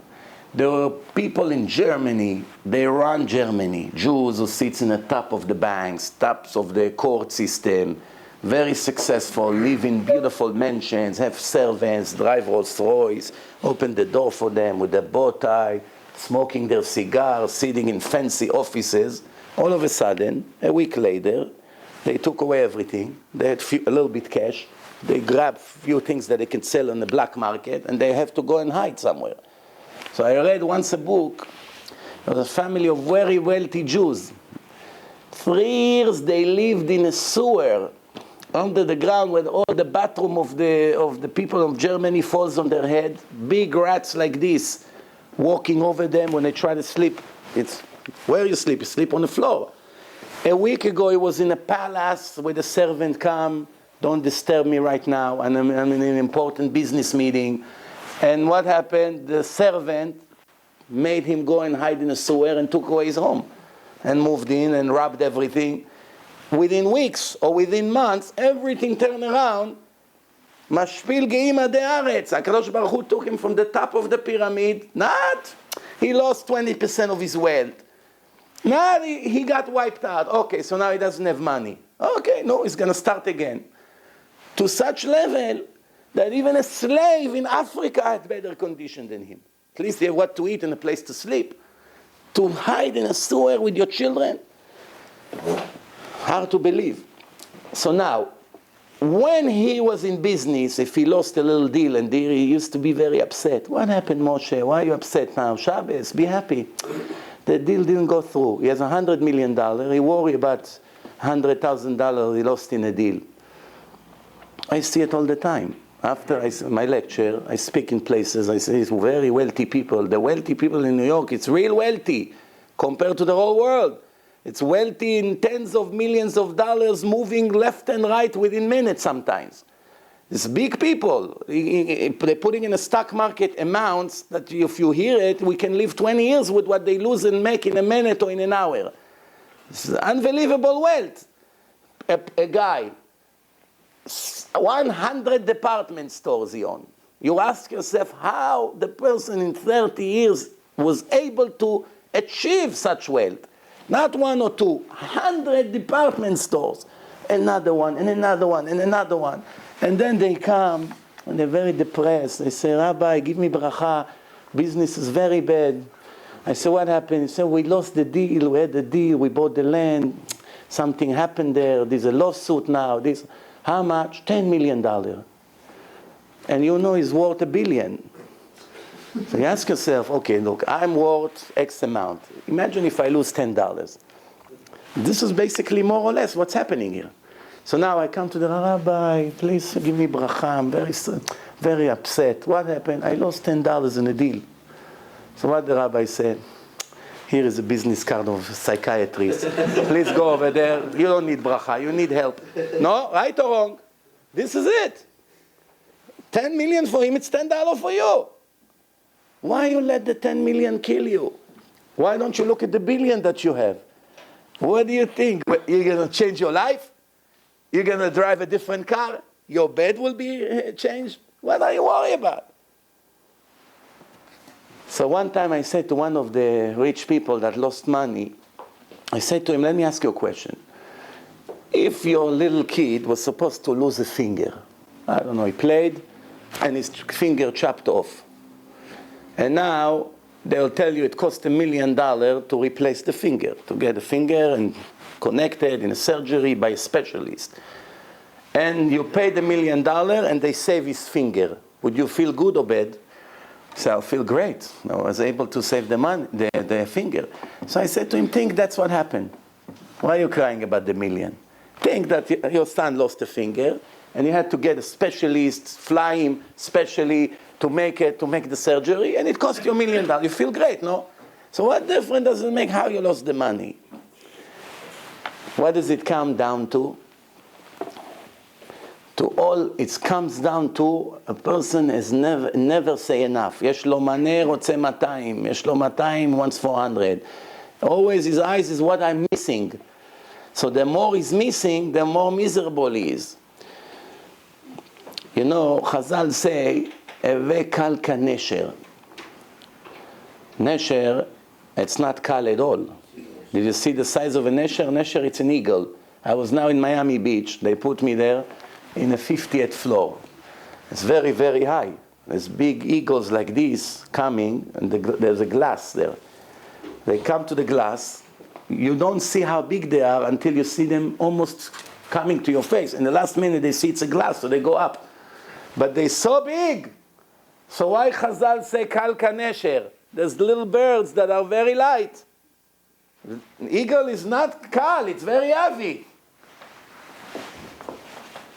[SPEAKER 1] There were people in Germany, they run Germany, Jews who sit in the top of the banks, tops of the court system, very successful, live in beautiful mansions, have servants, drive Rolls Royce, open the door for them with a bow tie, smoking their cigars, sitting in fancy offices. All of a sudden, a week later, they took away everything. They had a little bit cash. They grabbed a few things that they can sell on the black market, and they have to go and hide somewhere. So I read once a book of a family of very wealthy Jews. 3 years they lived in a sewer under the ground where all the bathroom of the people of Germany falls on their head. Big rats like this walking over them when they try to sleep. It's where you sleep? You sleep on the floor. A week ago he was in a palace where the servant come, don't disturb me right now, and I'm in an important business meeting. And what happened? The servant made him go and hide in a sewer and took away his home and moved in and robbed everything. Within weeks or within months, everything turned around. Mashpil geima de'aretz. HaKadosh Baruch Hu took him from the top of the pyramid. He lost 20% of his wealth. He got wiped out. Okay, so now he doesn't have money. Okay, no, he's going to start again. To such level that even a slave in Africa had better condition than him. At least they have what to eat and a place to sleep. To hide in a sewer with your children? Hard to believe. So now, when he was in business, if he lost a little deal and he used to be very upset. What happened, Moshe? Why are you upset now? Shabbos, be happy. The deal didn't go through. He has $100 million. He worried about $100,000 he lost in a deal. I see it all the time. After my lecture, I speak in places. I say, it's very wealthy people. The wealthy people in New York, it's real wealthy compared to the whole world. It's wealthy in tens of millions of dollars moving left and right within minutes sometimes. It's big people. They're putting in a stock market amounts that if you hear it, we can live 20 years with what they lose and make in a minute or in an hour. It's unbelievable wealth. A guy, 100 department stores he owns. You ask yourself how the person in 30 years was able to achieve such wealth. Not one or two, 100 department stores. Another one, and another one, and another one. And then they come, and they're very depressed. They say, Rabbi, give me bracha. Business is very bad. I say, what happened? He said, we lost the deal. We had the deal. We bought the land. Something happened there. There's a lawsuit now. How much? $10 million. And you know he's worth $1 billion. So you ask yourself, okay, look, I'm worth X amount. Imagine if I lose $10. This is basically more or less what's happening here. So now I come to the Rabbi, please give me bracha. I'm very upset. What happened? I lost $10 in a deal. So what the Rabbi said, here is a business card of a psychiatrist. Please go over there. You don't need bracha. You need help. No, right or wrong? This is it. 10 million for him, it's $10 for you. Why you let the 10 million kill you? Why don't you look at the billion that you have? What do you think? You're going to change your life? You're going to drive a different car? Your bed will be changed? What are you worried about? So one time I said to one of the rich people that lost money, I said to him, let me ask you a question. If your little kid was supposed to lose a finger, I don't know, he played and his finger chopped off. And now they'll tell you it cost $1 million to replace the finger, to get the finger and connected in a surgery by a specialist. And you pay the $1 million and they save his finger. Would you feel good or bad? So I'll feel great. I was able to save the finger. So I said to him, think that's what happened. Why are you crying about the million? Think that your son lost a finger and you had to get a specialist, fly him specially to make the surgery, and it cost you $1 million. You feel great, no? So what difference does it make how you lost the money? What does it come down to? It comes down to a person has never say enough. יש לו מנה, רוצה 200. יש לו 200, wants 400. Always his eyes is what I'm missing. So the more he's missing, the more miserable he is. You know, Chazal say, Eve kal ka nesher. Nesher, it's not kal at all. Did you see the size of a nesher? Nesher, it's an eagle. I was now in Miami Beach. They put me there in a 50th floor. It's very, very high. There's big eagles like this coming, and there's a glass there. They come to the glass. You don't see how big they are until you see them almost coming to your face. In the last minute, they see it's a glass, so they go up. But they're so big. So why Chazal say kal ka nesher? There's little birds that are very light. An eagle is not kal, it's very heavy.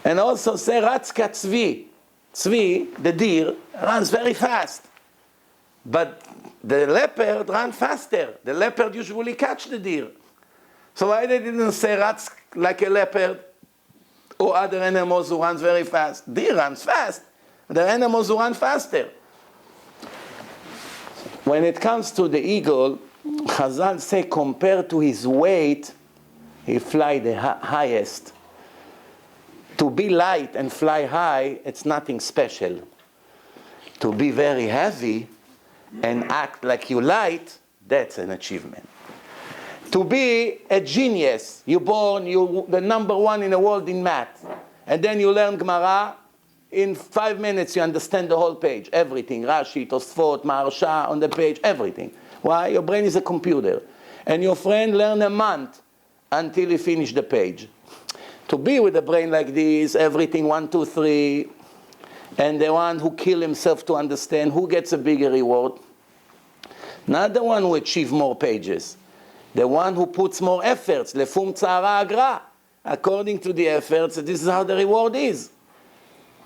[SPEAKER 1] And also say ratz ka tzvi. Tzvi, the deer, runs very fast. But the leopard runs faster. The leopard usually catch the deer. So why they didn't say ratz like a leopard or other animals who runs very fast? Deer runs fast. There are animals who run faster. When it comes to the eagle, Chazal say compared to his weight, he fly the highest. To be light and fly high, it's nothing special. To be very heavy and act like you light, that's an achievement. To be a genius, you're born, you're the number one in the world in math, and then you learn Gemara, in 5 minutes you understand the whole page, everything, Rashi, Tosfot, Maharsha, on the page, everything. Why? Your brain is a computer. And your friend learned a month until he finished the page. To be with a brain like this, everything 1, 2, 3, and the one who kills himself to understand, who gets a bigger reward? Not the one who achieves more pages. The one who puts more efforts. Lefum tzara agra. According to the efforts, this is how the reward is.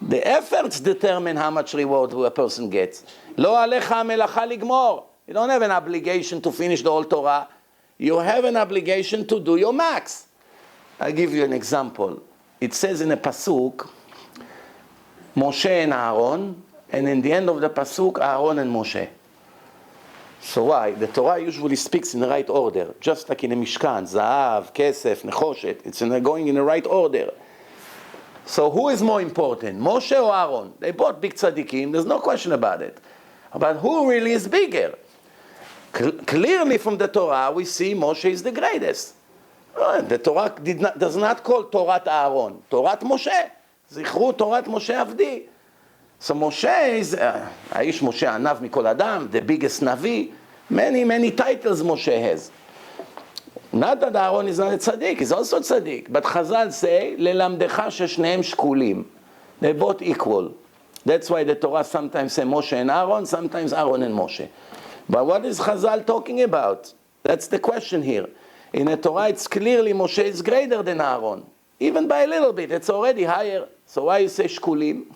[SPEAKER 1] The efforts determine how much reward a person gets. Lo alecha melacha ligmor. You don't have an obligation to finish the whole Torah. You have an obligation to do your max. I'll give you an example. It says in a pasuk, Moshe and Aaron, and in the end of the pasuk, Aaron and Moshe. So why? The Torah usually speaks in the right order, just like in a Mishkan, Zahav, Kesef, Nechoshet. It's going in the right order. So who is more important, Moshe or Aaron? They both big tzaddikim, there's no question about it. But who really is bigger? Clearly from the Torah, we see Moshe is the greatest. The Torah does not call Torat Aaron, Torat Moshe. Zichru Torat Moshe Avdi. So Moshe is, Aish Moshe Anav Mikol Adam, the biggest Navi. Many titles Moshe has. Not that Aaron is not a tzaddik, he's also a tzaddik. But Chazal say, Lelamdecha sheshneim shkulim. They're both equal. That's why the Torah sometimes say Moshe and Aaron, sometimes Aaron and Moshe. But what is Chazal talking about? That's the question here. In the Torah, it's clearly Moshe is greater than Aaron. Even by a little bit, it's already higher. So why you say shkulim?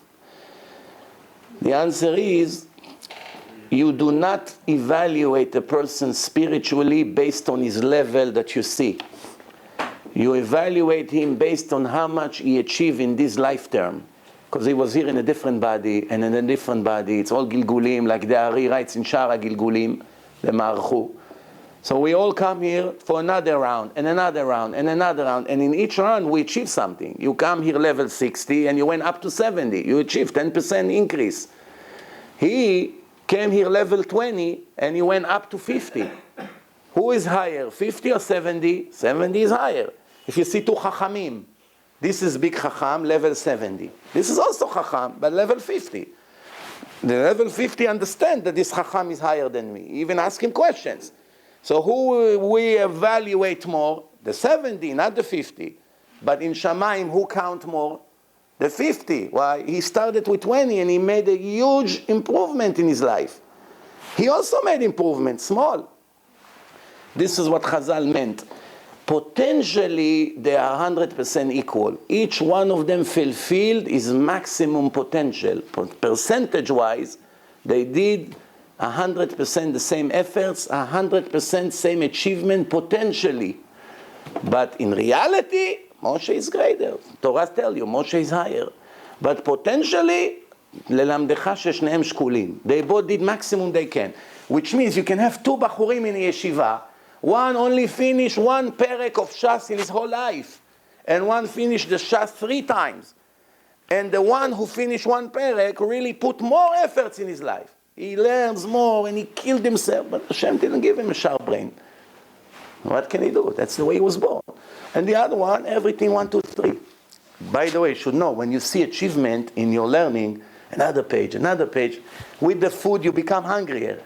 [SPEAKER 1] The answer is, you do not evaluate a person spiritually based on his level that you see. You evaluate him based on how much he achieved in this lifetime. Because he was here in a different body, and in a different body. It's all Gilgulim, like the Ari writes in Shara Gilgulim, the Marchu. So we all come here for another round, and another round, and another round. And in each round, we achieve something. You come here level 60, and you went up to 70. You achieved 10% increase. He came here level 20, and he went up to 50. Who is higher, 50 or 70? 70 is higher. If you see two Chachamim, this is big Chacham, level 70. This is also Chacham, but level 50. The level 50 understand that this Chacham is higher than me. Even ask him questions. So who we evaluate more? The 70, not the 50. But in Shamayim, who count more? The 50. Why? He started with 20 and he made a huge improvement in his life. He also made improvement, small. This is what Chazal meant. Potentially, they are 100% equal. Each one of them fulfilled his maximum potential. Percentage-wise, they did 100% the same efforts, 100% same achievement potentially. But in reality, Moshe is greater. Torah tells you, Moshe is higher. But potentially, ללמדך ששניהם שקולים. They both did maximum they can. Which means you can have two bachurim in yeshiva. One only finished one perek of Shas in his whole life. And one finished the Shas 3 times. And the one who finished one perek really put more efforts in his life. He learns more and he killed himself. But Hashem didn't give him a sharp brain. What can he do? That's the way he was born. And the other one, everything 1, 2, 3. By the way, you should know, when you see achievement in your learning, another page, with the food you become hungrier.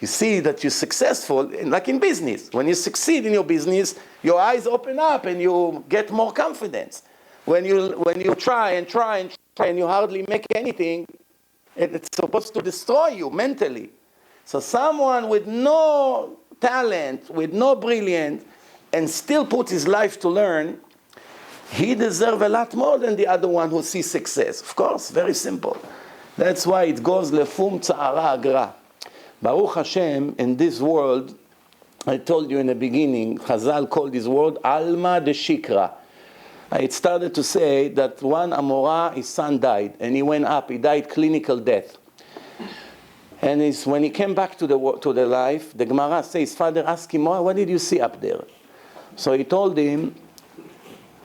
[SPEAKER 1] You see that you're successful, like in business. When you succeed in your business, your eyes open up and you get more confidence. When you try and you hardly make anything, it's supposed to destroy you mentally. So someone with no talent, with no brilliance, and still puts his life to learn, he deserves a lot more than the other one who sees success. Of course, very simple. That's why it goes lefum tzara agra. Baruch Hashem, in this world, I told you in the beginning, Chazal called this world Alma de Shikra. It started to say that one Amorah, his son died, and he went up, he died clinical death. And when he came back to the life, the Gemara says, father asked him, what did you see up there? So he told him,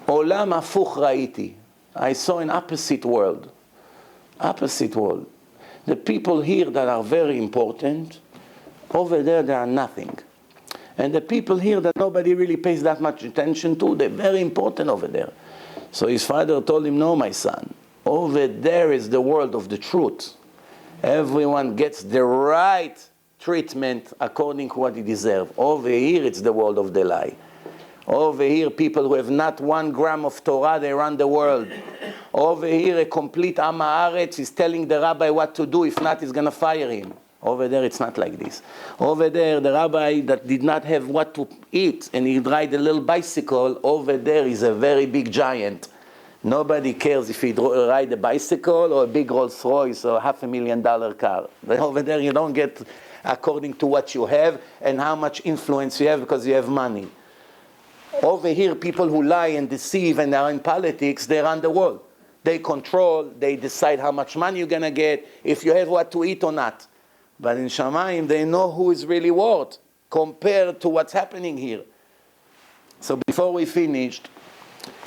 [SPEAKER 1] Olam hafuch raiti. I saw an opposite world. Opposite world. The people here that are very important, over there they are nothing. And the people here that nobody really pays that much attention to, they're very important over there. So his father told him, no, my son, over there is the world of the truth. Everyone gets the right treatment according to what he deserves. Over here, it's the world of the lie. Over here, people who have not 1 gram of Torah, they run the world. Over here, a complete Am Haaretz is telling the rabbi what to do. If not, he's going to fire him. Over there, it's not like this. Over there, the rabbi that did not have what to eat and he'd ride a little bicycle, over there is a very big giant. Nobody cares if he ride a bicycle or a big Rolls Royce or $500,000 car. But over there, you don't get according to what you have and how much influence you have because you have money. Over here, people who lie and deceive and are in politics, they run the world. They control, they decide how much money you're going to get, if you have what to eat or not. But in Shamayim, they know who is really worth compared to what's happening here. So before we finished,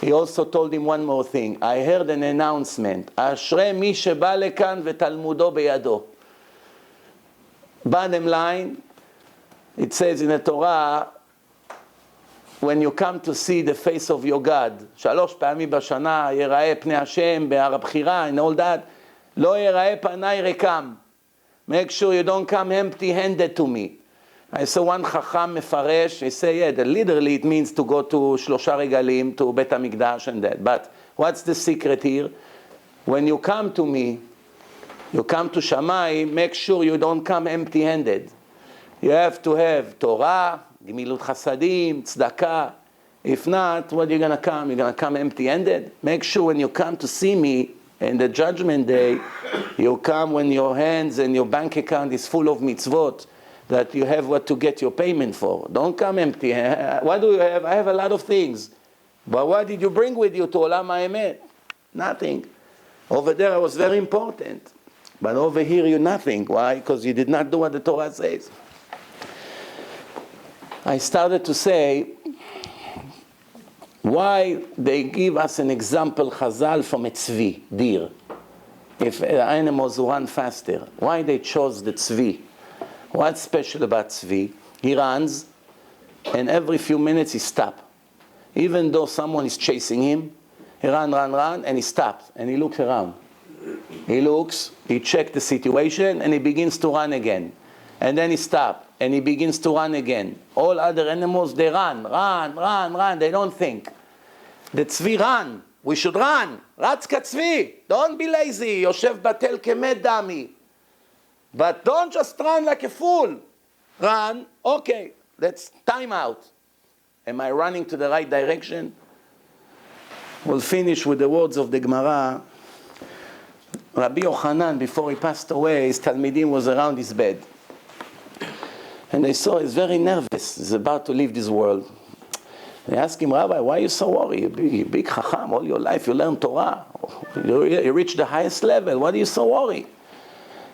[SPEAKER 1] he also told him one more thing. I heard an announcement. Ashrei mi sheba lekan vetalmudo beyado. Bottom line, it says in the Torah, when you come to see the face of your God, 3 פעמים בשנה, יראה פני השם, בהר הבחירה, and all that, לא יראה פניי ריקם. Make sure you don't come empty-handed to me. I saw one Chacham Mefaresh, he say, yeah, that literally it means to go to Shlosha Regalim, to Bet HaMikdash and that. But what's the secret here? When you come to me, you come to Shammai, make sure you don't come empty-handed. You have to have Torah, Gemilut Chasadim, Tzedakah. If not, what are you going to come? You're going to come empty-handed? Make sure when you come to see me in the judgment day, you come when your hands and your bank account is full of mitzvot, that you have what to get your payment for. Don't come empty. What do you have? I have a lot of things. But what did you bring with you to Olam HaEmet? Nothing. Over there I was very important. But over here you're nothing. Why? Because you did not do what the Torah says. I started to say why they give us an example, Chazal, from a tzvi, deer. If animals run faster, why they chose the tzvi? What's special about tzvi? He runs, and every few minutes he stops. Even though someone is chasing him, he run, and he stops, and he looks around. He looks, he checks the situation, and he begins to run again. And then he stops, and he begins to run again. All other animals, they run, they don't think. The tzvi run, we should run. Ratz katzvi, don't be lazy, Yosef batel kemet dami. But don't just run like a fool. Run, okay, let's time out. Am I running to the right direction? We'll finish with the words of the Gemara. Rabbi Yochanan, before he passed away, his Talmidim was around his bed. And they saw he's very nervous. He's about to leave this world. They asked him, Rabbi, why are you so worried? You're big Chacham, all your life you learn Torah. You reach the highest level. Why are you so worried?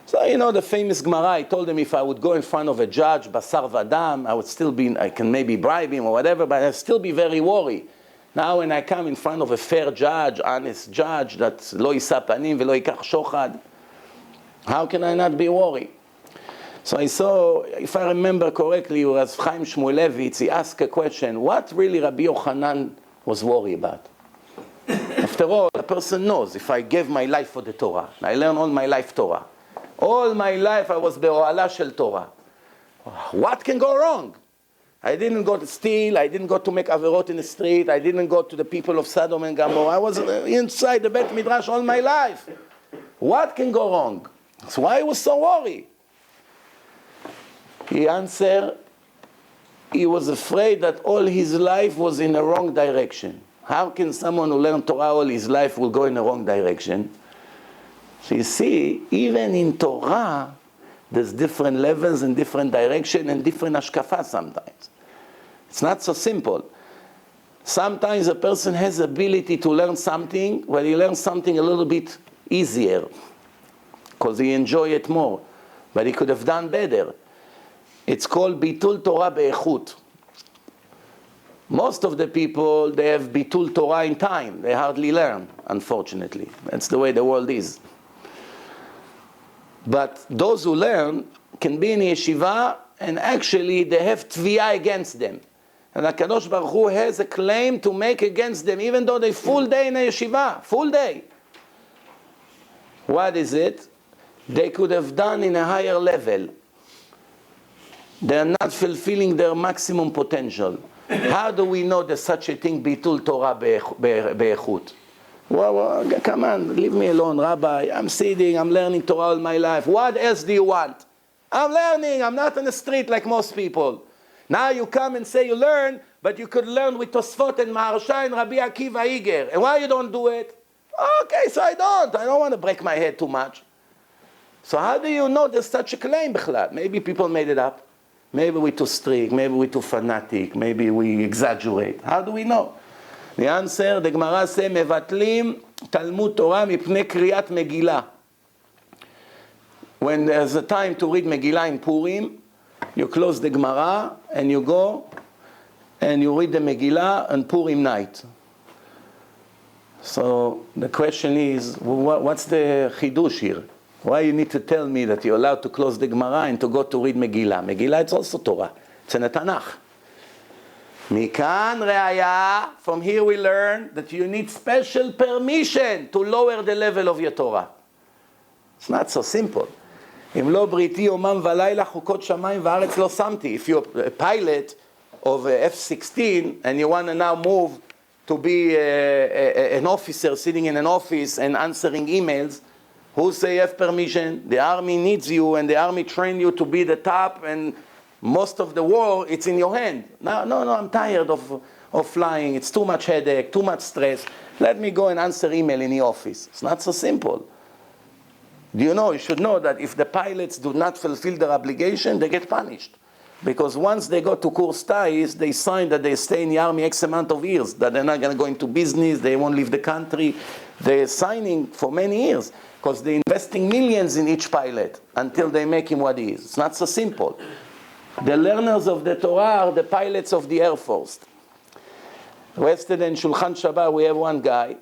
[SPEAKER 1] So, you know, the famous Gemara, I told him if I would go in front of a judge, Basar Vadam, I would still be, I can maybe bribe him or whatever, but I'd still be very worried. Now when I come in front of a fair judge, honest judge, that's lo yisa panim velo yikach shochad, how can I not be worried? So I saw, if I remember correctly, it was Chaim Shmulevitz, he asked a question, what really Rabbi Yochanan was worried about? After all, a person knows, if I gave my life for the Torah, I learned all my life Torah. All my life I was be'ohala shel Torah. What can go wrong? I didn't go to steal, I didn't go to make averot in the street, I didn't go to the people of Sodom and Gomorrah. I was inside the Bet Midrash all my life. What can go wrong? That's why I was so worried. He answered, he was afraid that all his life was in the wrong direction. How can someone who learned Torah all his life will go in the wrong direction? So you see, even in Torah, there's different levels and different direction and different ashkafa sometimes. It's not so simple. Sometimes a person has ability to learn something, he learns something a little bit easier, because he enjoys it more. but he could have done better. It's called bitul Torah be'echut. Most of the people, they have bitul Torah in time. They hardly learn, unfortunately. That's the way the world is. But those who learn can be in yeshiva, and actually they have tviyah against them. And HaKadosh Baruch Hu has a claim to make against them, even though they full day in a yeshiva, full day. What is it? They could have done in a higher level. They are not fulfilling their maximum potential. How do we know there's such a thing, bitul Torah be'echut? Well, come on, leave me alone, Rabbi. I'm sitting, I'm learning Torah all my life. What else do you want? I'm learning, I'm not on the street like most people. Now you come and say you learn, but you could learn with Tosfot and Maharsha and Rabbi Akiva Iger. And why you don't do it? Okay, so I don't want to break my head too much. So how do you know there's such a claim, Bichlad? Maybe people made it up. Maybe we're too strict, maybe we're too fanatic, maybe we exaggerate. How do we know? The answer, the Gemara says, mevatlim Talmud Torah mipnei kriyat Megillah. When there's a time to read Megillah in Purim, you close the Gemara and you go and you read the Megillah on Purim night. So the question is, what's the chidush here? Why you need to tell me that you're allowed to close the Gemara and to go to read Megillah? Megillah, it's also Torah. It's in the Tanakh. Mikan re'aya, from here we learn that you need special permission to lower the level of your Torah. It's not so simple. אם לא בריתי יומם ולילה חוקות שמיים וארץ לא שמתי. If you're a pilot of F-16 and you want to now move to be an officer sitting in an office and answering emails, who say you have permission? The army needs you, and the army trained you to be the top, and most of the war, it's in your hand. No, I'm tired of flying. It's too much headache, too much stress. Let me go and answer email in the office. It's not so simple. Do you know, you should know that if the pilots do not fulfill their obligation, they get punished. Because once they go to course ties, they sign that they stay in the army X amount of years, that they're not going to go into business, they won't leave the country. They're signing for many years, because they're investing millions in each pilot until they make him what he is. It's not so simple. The learners of the Torah are the pilots of the Air Force. Yesterday in Shulchan Shabbat, we have one guy,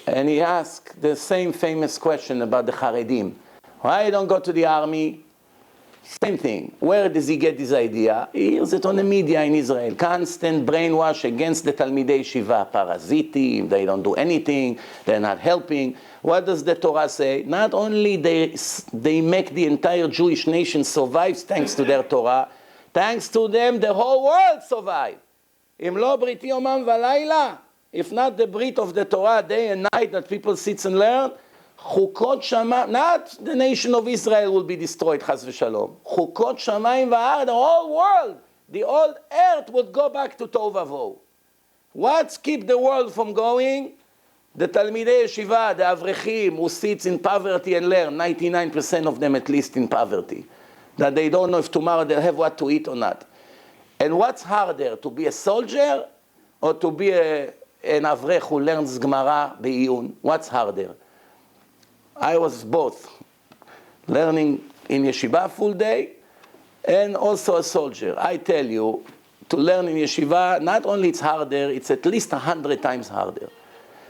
[SPEAKER 1] and he asked the same famous question about the Haredim. Why you don't go to the army? Same thing. Where does he get this idea? He hears it on the media in Israel. Constant brainwash against the Talmidei Shiva. Parasitim, they don't do anything, they're not helping. What does the Torah say? Not only they make the entire Jewish nation survive thanks to their Torah, thanks to them the whole world survive. Im lo briti yomam v'layla. If not the brit of the Torah day and night that people sit and learn, Chukot Shamayim, not the nation of Israel will be destroyed, Chas v'shalom. Chukot Shamayim v'ar, the whole world, the old earth would go back to Tov Vavoh. What's keep the world from going? The Talmidei Yeshiva, the Avrechim, who sits in poverty and learn, 99% of them at least in poverty, that they don't know if tomorrow they'll have what to eat or not. And what's harder, to be a soldier or to be an Avrech who learns Gemara be'iyun? What's harder? I was both, learning in yeshiva full day and also a soldier. I tell you, to learn in yeshiva, not only it's harder, it's at least 100 times harder.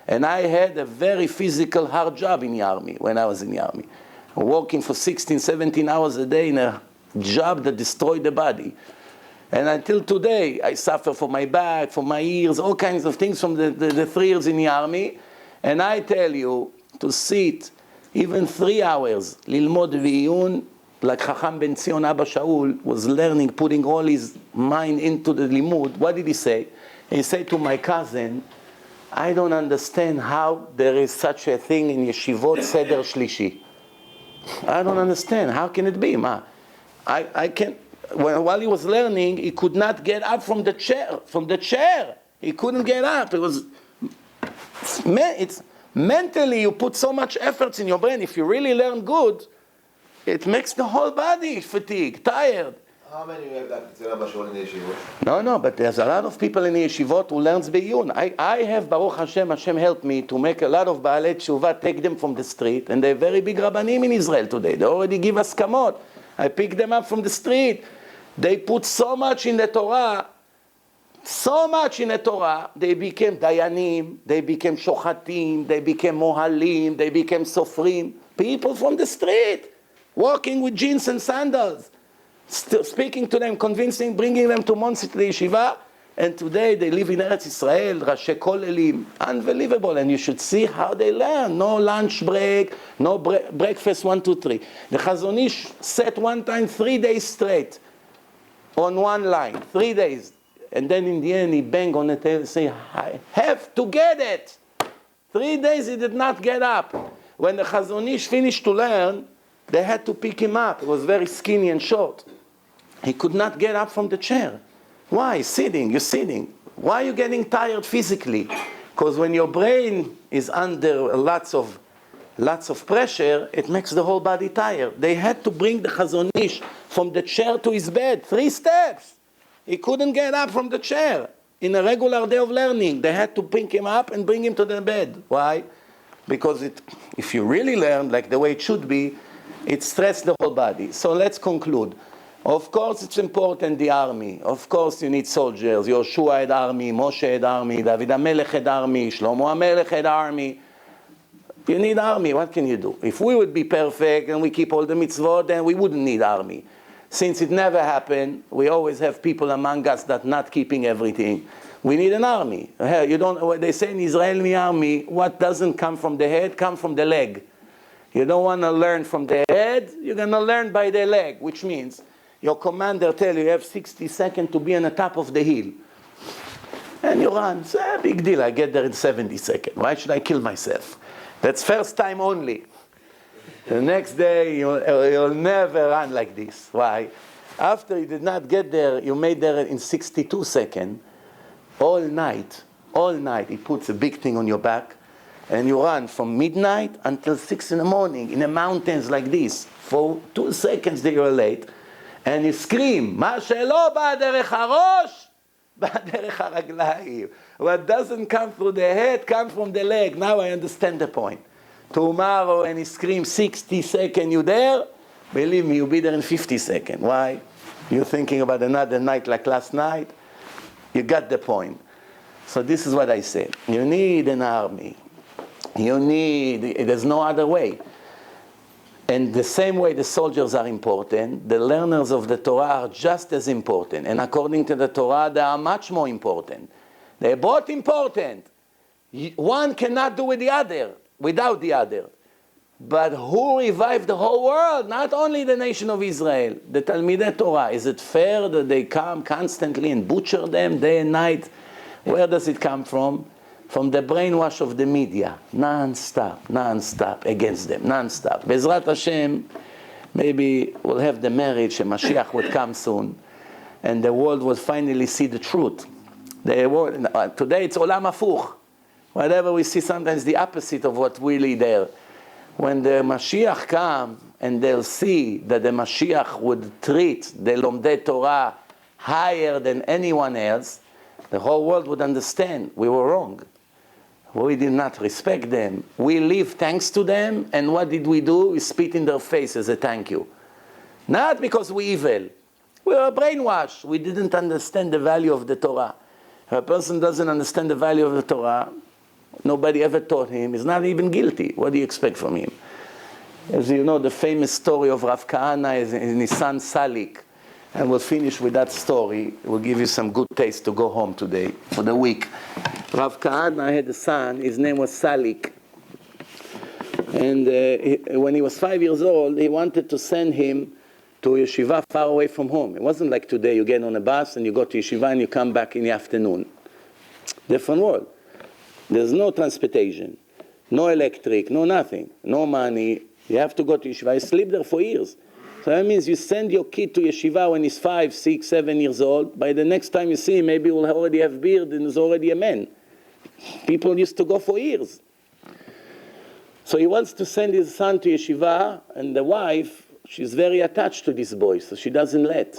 [SPEAKER 1] And I had a very physical, hard job in the army, when I was in the army. Working for 16, 17 hours a day in a job that destroyed the body. And until today, I suffer from my back, from my ears, all kinds of things from the 3 years in the army. And I tell you, to sit even 3 hours, lilmod v'iyun, like Chacham Ben Zion Abba Shaul was learning, putting all his mind into the limud. What did he say? He said to my cousin, I don't understand how there is such a thing in yeshivot seder shlishi. I don't understand. How can it be? Ma? I can't. While he was learning, he could not get up from the chair. He couldn't get up. It's mentally, you put so much effort in your brain. If you really learn good, it makes the whole body fatigued, tired.
[SPEAKER 2] How many you have that in the yeshivot?
[SPEAKER 1] No, but there's a lot of people in the yeshivot who learns biyun. I have, Baruch Hashem helped me to make a lot of Baalei Tshuva, take them from the street, and they're very big Rabbanim in Israel today. They already give us kamot. I pick them up from the street. They put so much in the Torah, they became Dayanim, they became Shochatim, they became Mohalim, they became Sofrim. People from the street, walking with jeans and sandals. Still speaking to them, convincing, bringing them to Monsey to the yeshiva, and today they live in Eretz Israel, Rashi Kolelim, unbelievable, and you should see how they learn. No lunch break, no breakfast 1, 2, 3. The Chazon Ish sat one time 3 days straight on one line, 3 days, and then in the end he banged on the table and said, I have to get it. 3 days he did not get up. When the Chazon Ish finished to learn, they had to pick him up. He was very skinny and short. He could not get up from the chair. Why? You're sitting. Why are you getting tired physically? Because when your brain is under lots of pressure, it makes the whole body tired. They had to bring the Chazon Ish from the chair to his bed, 3 steps. He couldn't get up from the chair. In a regular day of learning, they had to pick him up and bring him to the bed. Why? Because if you really learn like the way it should be, it stresses the whole body. So let's conclude. Of course it's important, the army. Of course you need soldiers. Yoshua had army, Moshe had army, David HaMelech had army, Shlomo HaMelech had army. You need army. What can you do? If we would be perfect and we keep all the mitzvot, then we wouldn't need army. Since it never happened, we always have people among us that not keeping everything. We need an army. They say in Israeli army, what doesn't come from the head, come from the leg. You don't want to learn from the head, you're going to learn by the leg, which means your commander tells you have 60 seconds to be on the top of the hill. And you run. It's a big deal. I get there in 70 seconds. Why should I kill myself? That's first time only. The next day, you'll never run like this. Why? After you did not get there, you made there in 62 seconds. All night, he puts a big thing on your back. And you run from midnight until 6 in the morning in the mountains like this. For 2 seconds that you're late. And you scream, מה שלא בא דרך הראש, בא דרך הרגליים. What doesn't come through the head, comes from the leg. Now I understand the point. Tomorrow, and he screams 60 seconds, you there? Believe me, you'll be there in 50 seconds. Why? You're thinking about another night like last night? You got the point. So this is what I say. You need an army. There's no other way. And the same way the soldiers are important, the learners of the Torah are just as important. And according to the Torah, they are much more important. They're both important. One cannot do without the other. But who revived the whole world? Not only the nation of Israel, the Talmidei Torah. Is it fair that they come constantly and butcher them day and night? Where does it come from? From the brainwash of the media, non-stop against them, non-stop. Bezrat Hashem, maybe we'll have the marriage, and Mashiach would come soon, and the world will finally see the truth. Today it's olam hafuch. Whatever we see, sometimes the opposite of what really there. When the Mashiach come, and they'll see that the Mashiach would treat the Lomdei Torah higher than anyone else, the whole world would understand we were wrong. We did not respect them. We live thanks to them, and what did we do? We spit in their face as a thank you. Not because we're evil. We were brainwashed. We didn't understand the value of the Torah. If a person doesn't understand the value of the Torah, nobody ever taught him, he's not even guilty. What do you expect from him? As you know, the famous story of Rav Kahana and his son Salik. And we'll finish with that story. We'll give you some good taste to go home today for the week. Rav Kahana had a son, his name was Salik. And when he was 5 years old, he wanted to send him to yeshiva far away from home. It wasn't like today, you get on a bus and you go to yeshiva and you come back in the afternoon. Different world. There's no transportation, no electric, no nothing, no money. You have to go to yeshiva. You sleep there for years. So that means you send your kid to yeshiva when he's 5, 6, 7 years old. By the next time you see him, maybe he will already have beard and is already a man. People used to go for years. So he wants to send his son to yeshiva, and the wife, she's very attached to this boy, so she doesn't let.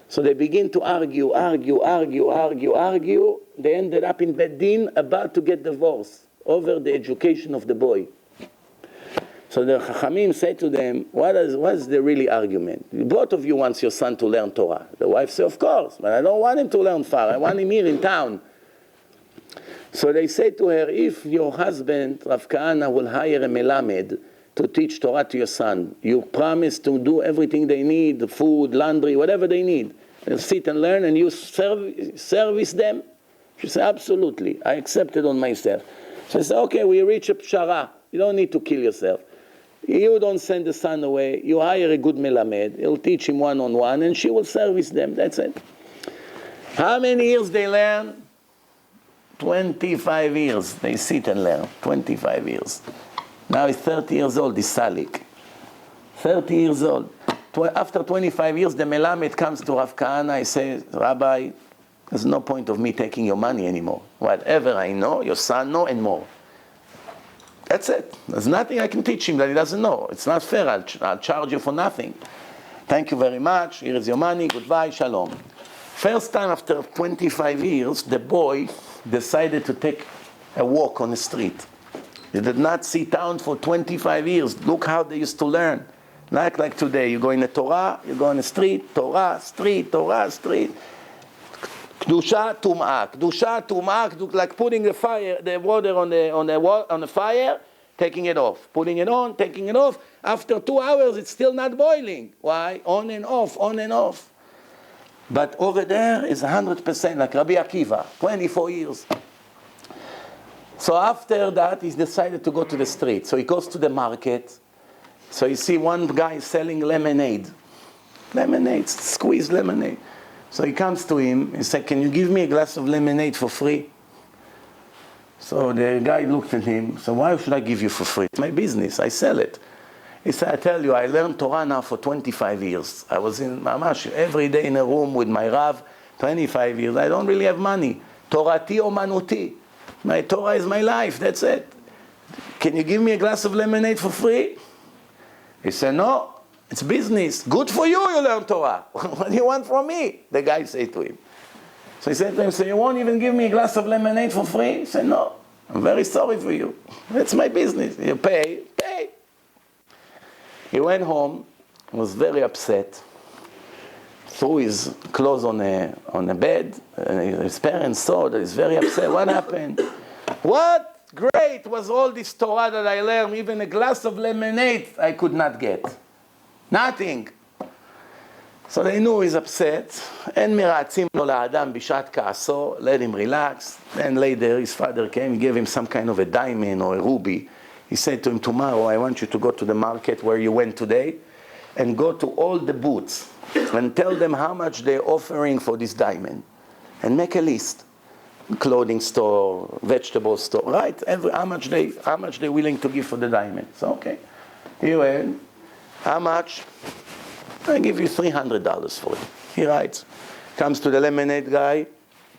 [SPEAKER 1] So they begin to argue. They ended up in Beit Din about to get divorced over the education of the boy. So the Chachamim said to them, what's the really argument? Both of you want your son to learn Torah. The wife said, of course, but I don't want him to learn far. I want him here in town. So they said to her, if your husband, Rav Kahana, will hire a melamed to teach Torah to your son, you promise to do everything they need, the food, laundry, whatever they need. They'll sit and learn and you service them? She said, absolutely. I accept it on myself. So I said, okay, we reach a pshara. You don't need to kill yourself. You don't send the son away. You hire a good melamed. He'll teach him one-on-one, and she will service them. That's it. How many years they learn? 25 years. They sit and learn. 25 years. Now he's 30 years old, this Salik. 30 years old. After 25 years, the melamed comes to Rav Kahana. He says, Rabbi, there's no point of me taking your money anymore. Whatever I know, your son knows and more. That's it. There's nothing I can teach him that he doesn't know. It's not fair. I'll charge you for nothing. Thank you very much. Here is your money. Goodbye. Shalom. First time after 25 years, the boy decided to take a walk on the street. He did not sit down for 25 years. Look how they used to learn. Not like today. You go in the Torah, you go on the street, Torah, street, Torah, street. Kedusha, tum'ah, like putting the water on the fire, taking it off, putting it on, taking it off. After 2 hours, it's still not boiling. Why? On and off. But over there is 100%, like Rabbi Akiva, 24 years. So after that, he decided to go to the street. So he goes to the market. So you see one guy selling lemonade, squeezed lemonade. So he comes to him and said, can you give me a glass of lemonade for free? So the guy looked at him, so why should I give you for free? It's my business, I sell it. He said, I tell you, I learned Torah now for 25 years. I was in Mamash every day in a room with my Rav, 25 years. I don't really have money. Torati omanuti. My Torah is my life, that's it. Can you give me a glass of lemonade for free? He said, no. It's business. Good for you, you learn Torah. What do you want from me? The guy said to him. So he said to him, so you won't even give me a glass of lemonade for free? He said, no. I'm very sorry for you. That's my business. You pay. He went home, was very upset, threw his clothes on a bed, and his parents saw that he's very upset. What happened? What great was all this Torah that I learned, even a glass of lemonade I could not get. Nothing. So they knew he's upset. And meratzim lo la'adam bishat ka'aso, let him relax. Then later his father came, he gave him some kind of a diamond or a ruby. He said to him, tomorrow I want you to go to the market where you went today and go to all the booths and tell them how much they're offering for this diamond. And make a list. Clothing store, vegetable store, right? How much they're willing to give for the diamond. So okay. He went. How much? I give you $300 for it. He writes. Comes to the lemonade guy,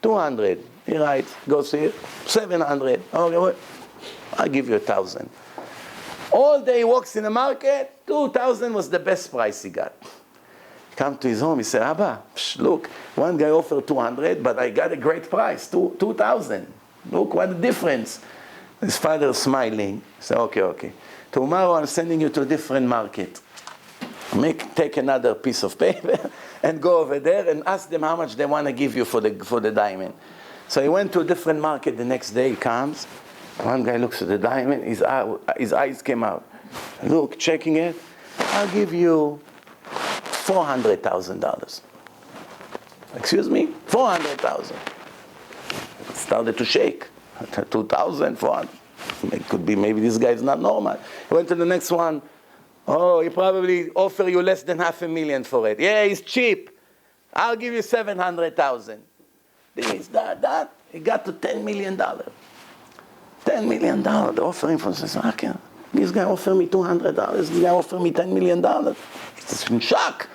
[SPEAKER 1] $200. He writes. Goes here, $700. Okay, I give you $1,000. All day he walks in the market. $2,000 was the best price he got. Come to his home. He said, Abba, look, one guy offered $200, but I got a great price, $2,000. Look what the difference. His father smiling. He said, okay. Tomorrow I'm sending you to a different market. Take another piece of paper and go over there and ask them how much they want to give you for the diamond. So he went to a different market the next day. He comes. One guy looks at the diamond. His eyes came out. Look, checking it. I'll give you $400,000. Excuse me? $400,000. Started to shake. 2,000, 400. It could be maybe this guy is not normal. He went to the next one. Oh, he probably offer you less than $500,000 for it. Yeah, he's cheap. I'll give you $700,000. This, that. He got to $10 million. $10 million. The offering from Synagogue. This guy offered me $200. This guy offered me $10 million. He's in shock.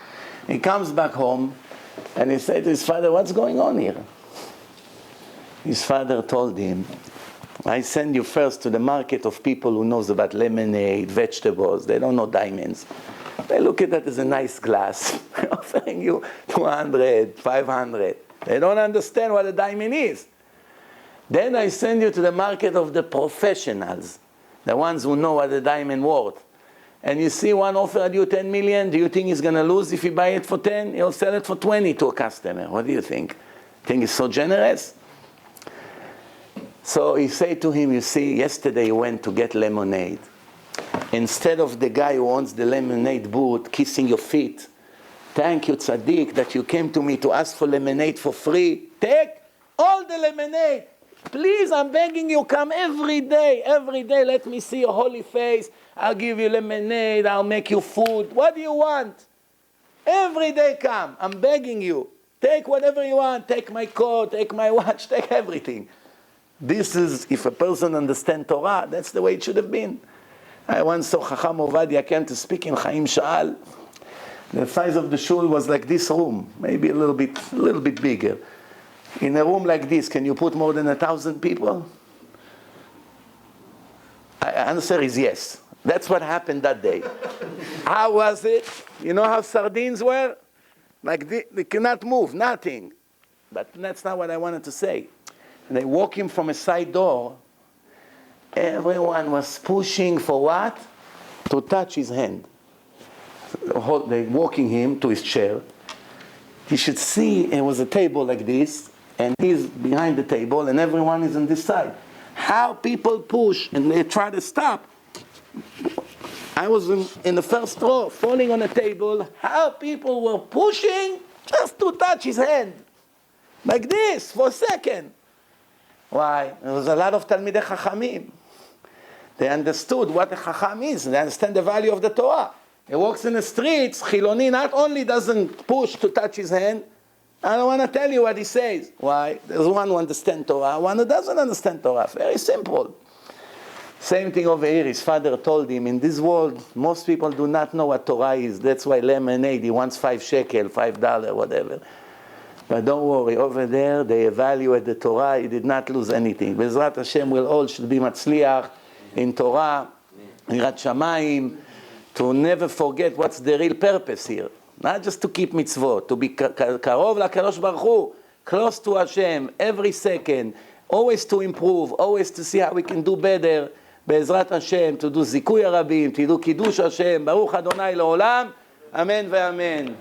[SPEAKER 1] He comes back home and he said to his father, what's going on here? His father told him, I send you first to the market of people who knows about lemonade, vegetables. They don't know diamonds. They look at that as a nice glass. Offering you 200, 500. They don't understand what a diamond is. Then I send you to the market of the professionals, the ones who know what a diamond worth. And you see one offered you 10 million, do you think he's going to lose if he buy it for 10? He'll sell it for 20 to a customer. What do you think? Think he's so generous? So he said to him, you see, yesterday you went to get lemonade. Instead of the guy who owns the lemonade booth kissing your feet, thank you, Tzaddik, that you came to me to ask for lemonade for free. Take all the lemonade. Please, I'm begging you, come every day, let me see your holy face. I'll give you lemonade, I'll make you food. What do you want? Every day come, I'm begging you. Take whatever you want, take my coat, take my watch, take everything. This is, if a person understands Torah, that's the way it should have been. I once saw Chacham Ovadia came to speak in Chaim Sha'al. The size of the shul was like this room, maybe a little bit bigger. In a room like this, can you put more than 1,000 people? Answer is yes. That's what happened that day. How was it? You know how sardines were? Like they cannot move, nothing. But that's not what I wanted to say. And they walk him from a side door. Everyone was pushing for what? To touch his hand. They're walking him to his chair. You should see, it was a table like this, and he's behind the table, and everyone is on this side. How people push, and they try to stop. I was in the first row, falling on a table. How people were pushing just to touch his hand. Like this, for a second. Why? There was a lot of Talmidei Chachamim. They understood what a Chacham is. They understand the value of the Torah. He walks in the streets, Chiloni not only doesn't push to touch his hand, I don't want to tell you what he says. Why? There's one who understands Torah, one who doesn't understand Torah. Very simple. Same thing over here. His father told him, in this world, most people do not know what Torah is. That's why lemonade, he wants 5 shekel, $5, whatever. But don't worry, over there, they evaluate the Torah. He did not lose anything. Bezrat Hashem will all should be matzliach in Torah, Yirat Shamayim, to never forget what's the real purpose here. Not just to keep mitzvot, to be karov l'kadosh baruch Hu, close to Hashem every second, always to improve, always to see how we can do better, Be'ezrat Hashem, to do zikui harabim, to do kiddush Hashem, Baruch Adonai Le'olam, Amen ve'amen.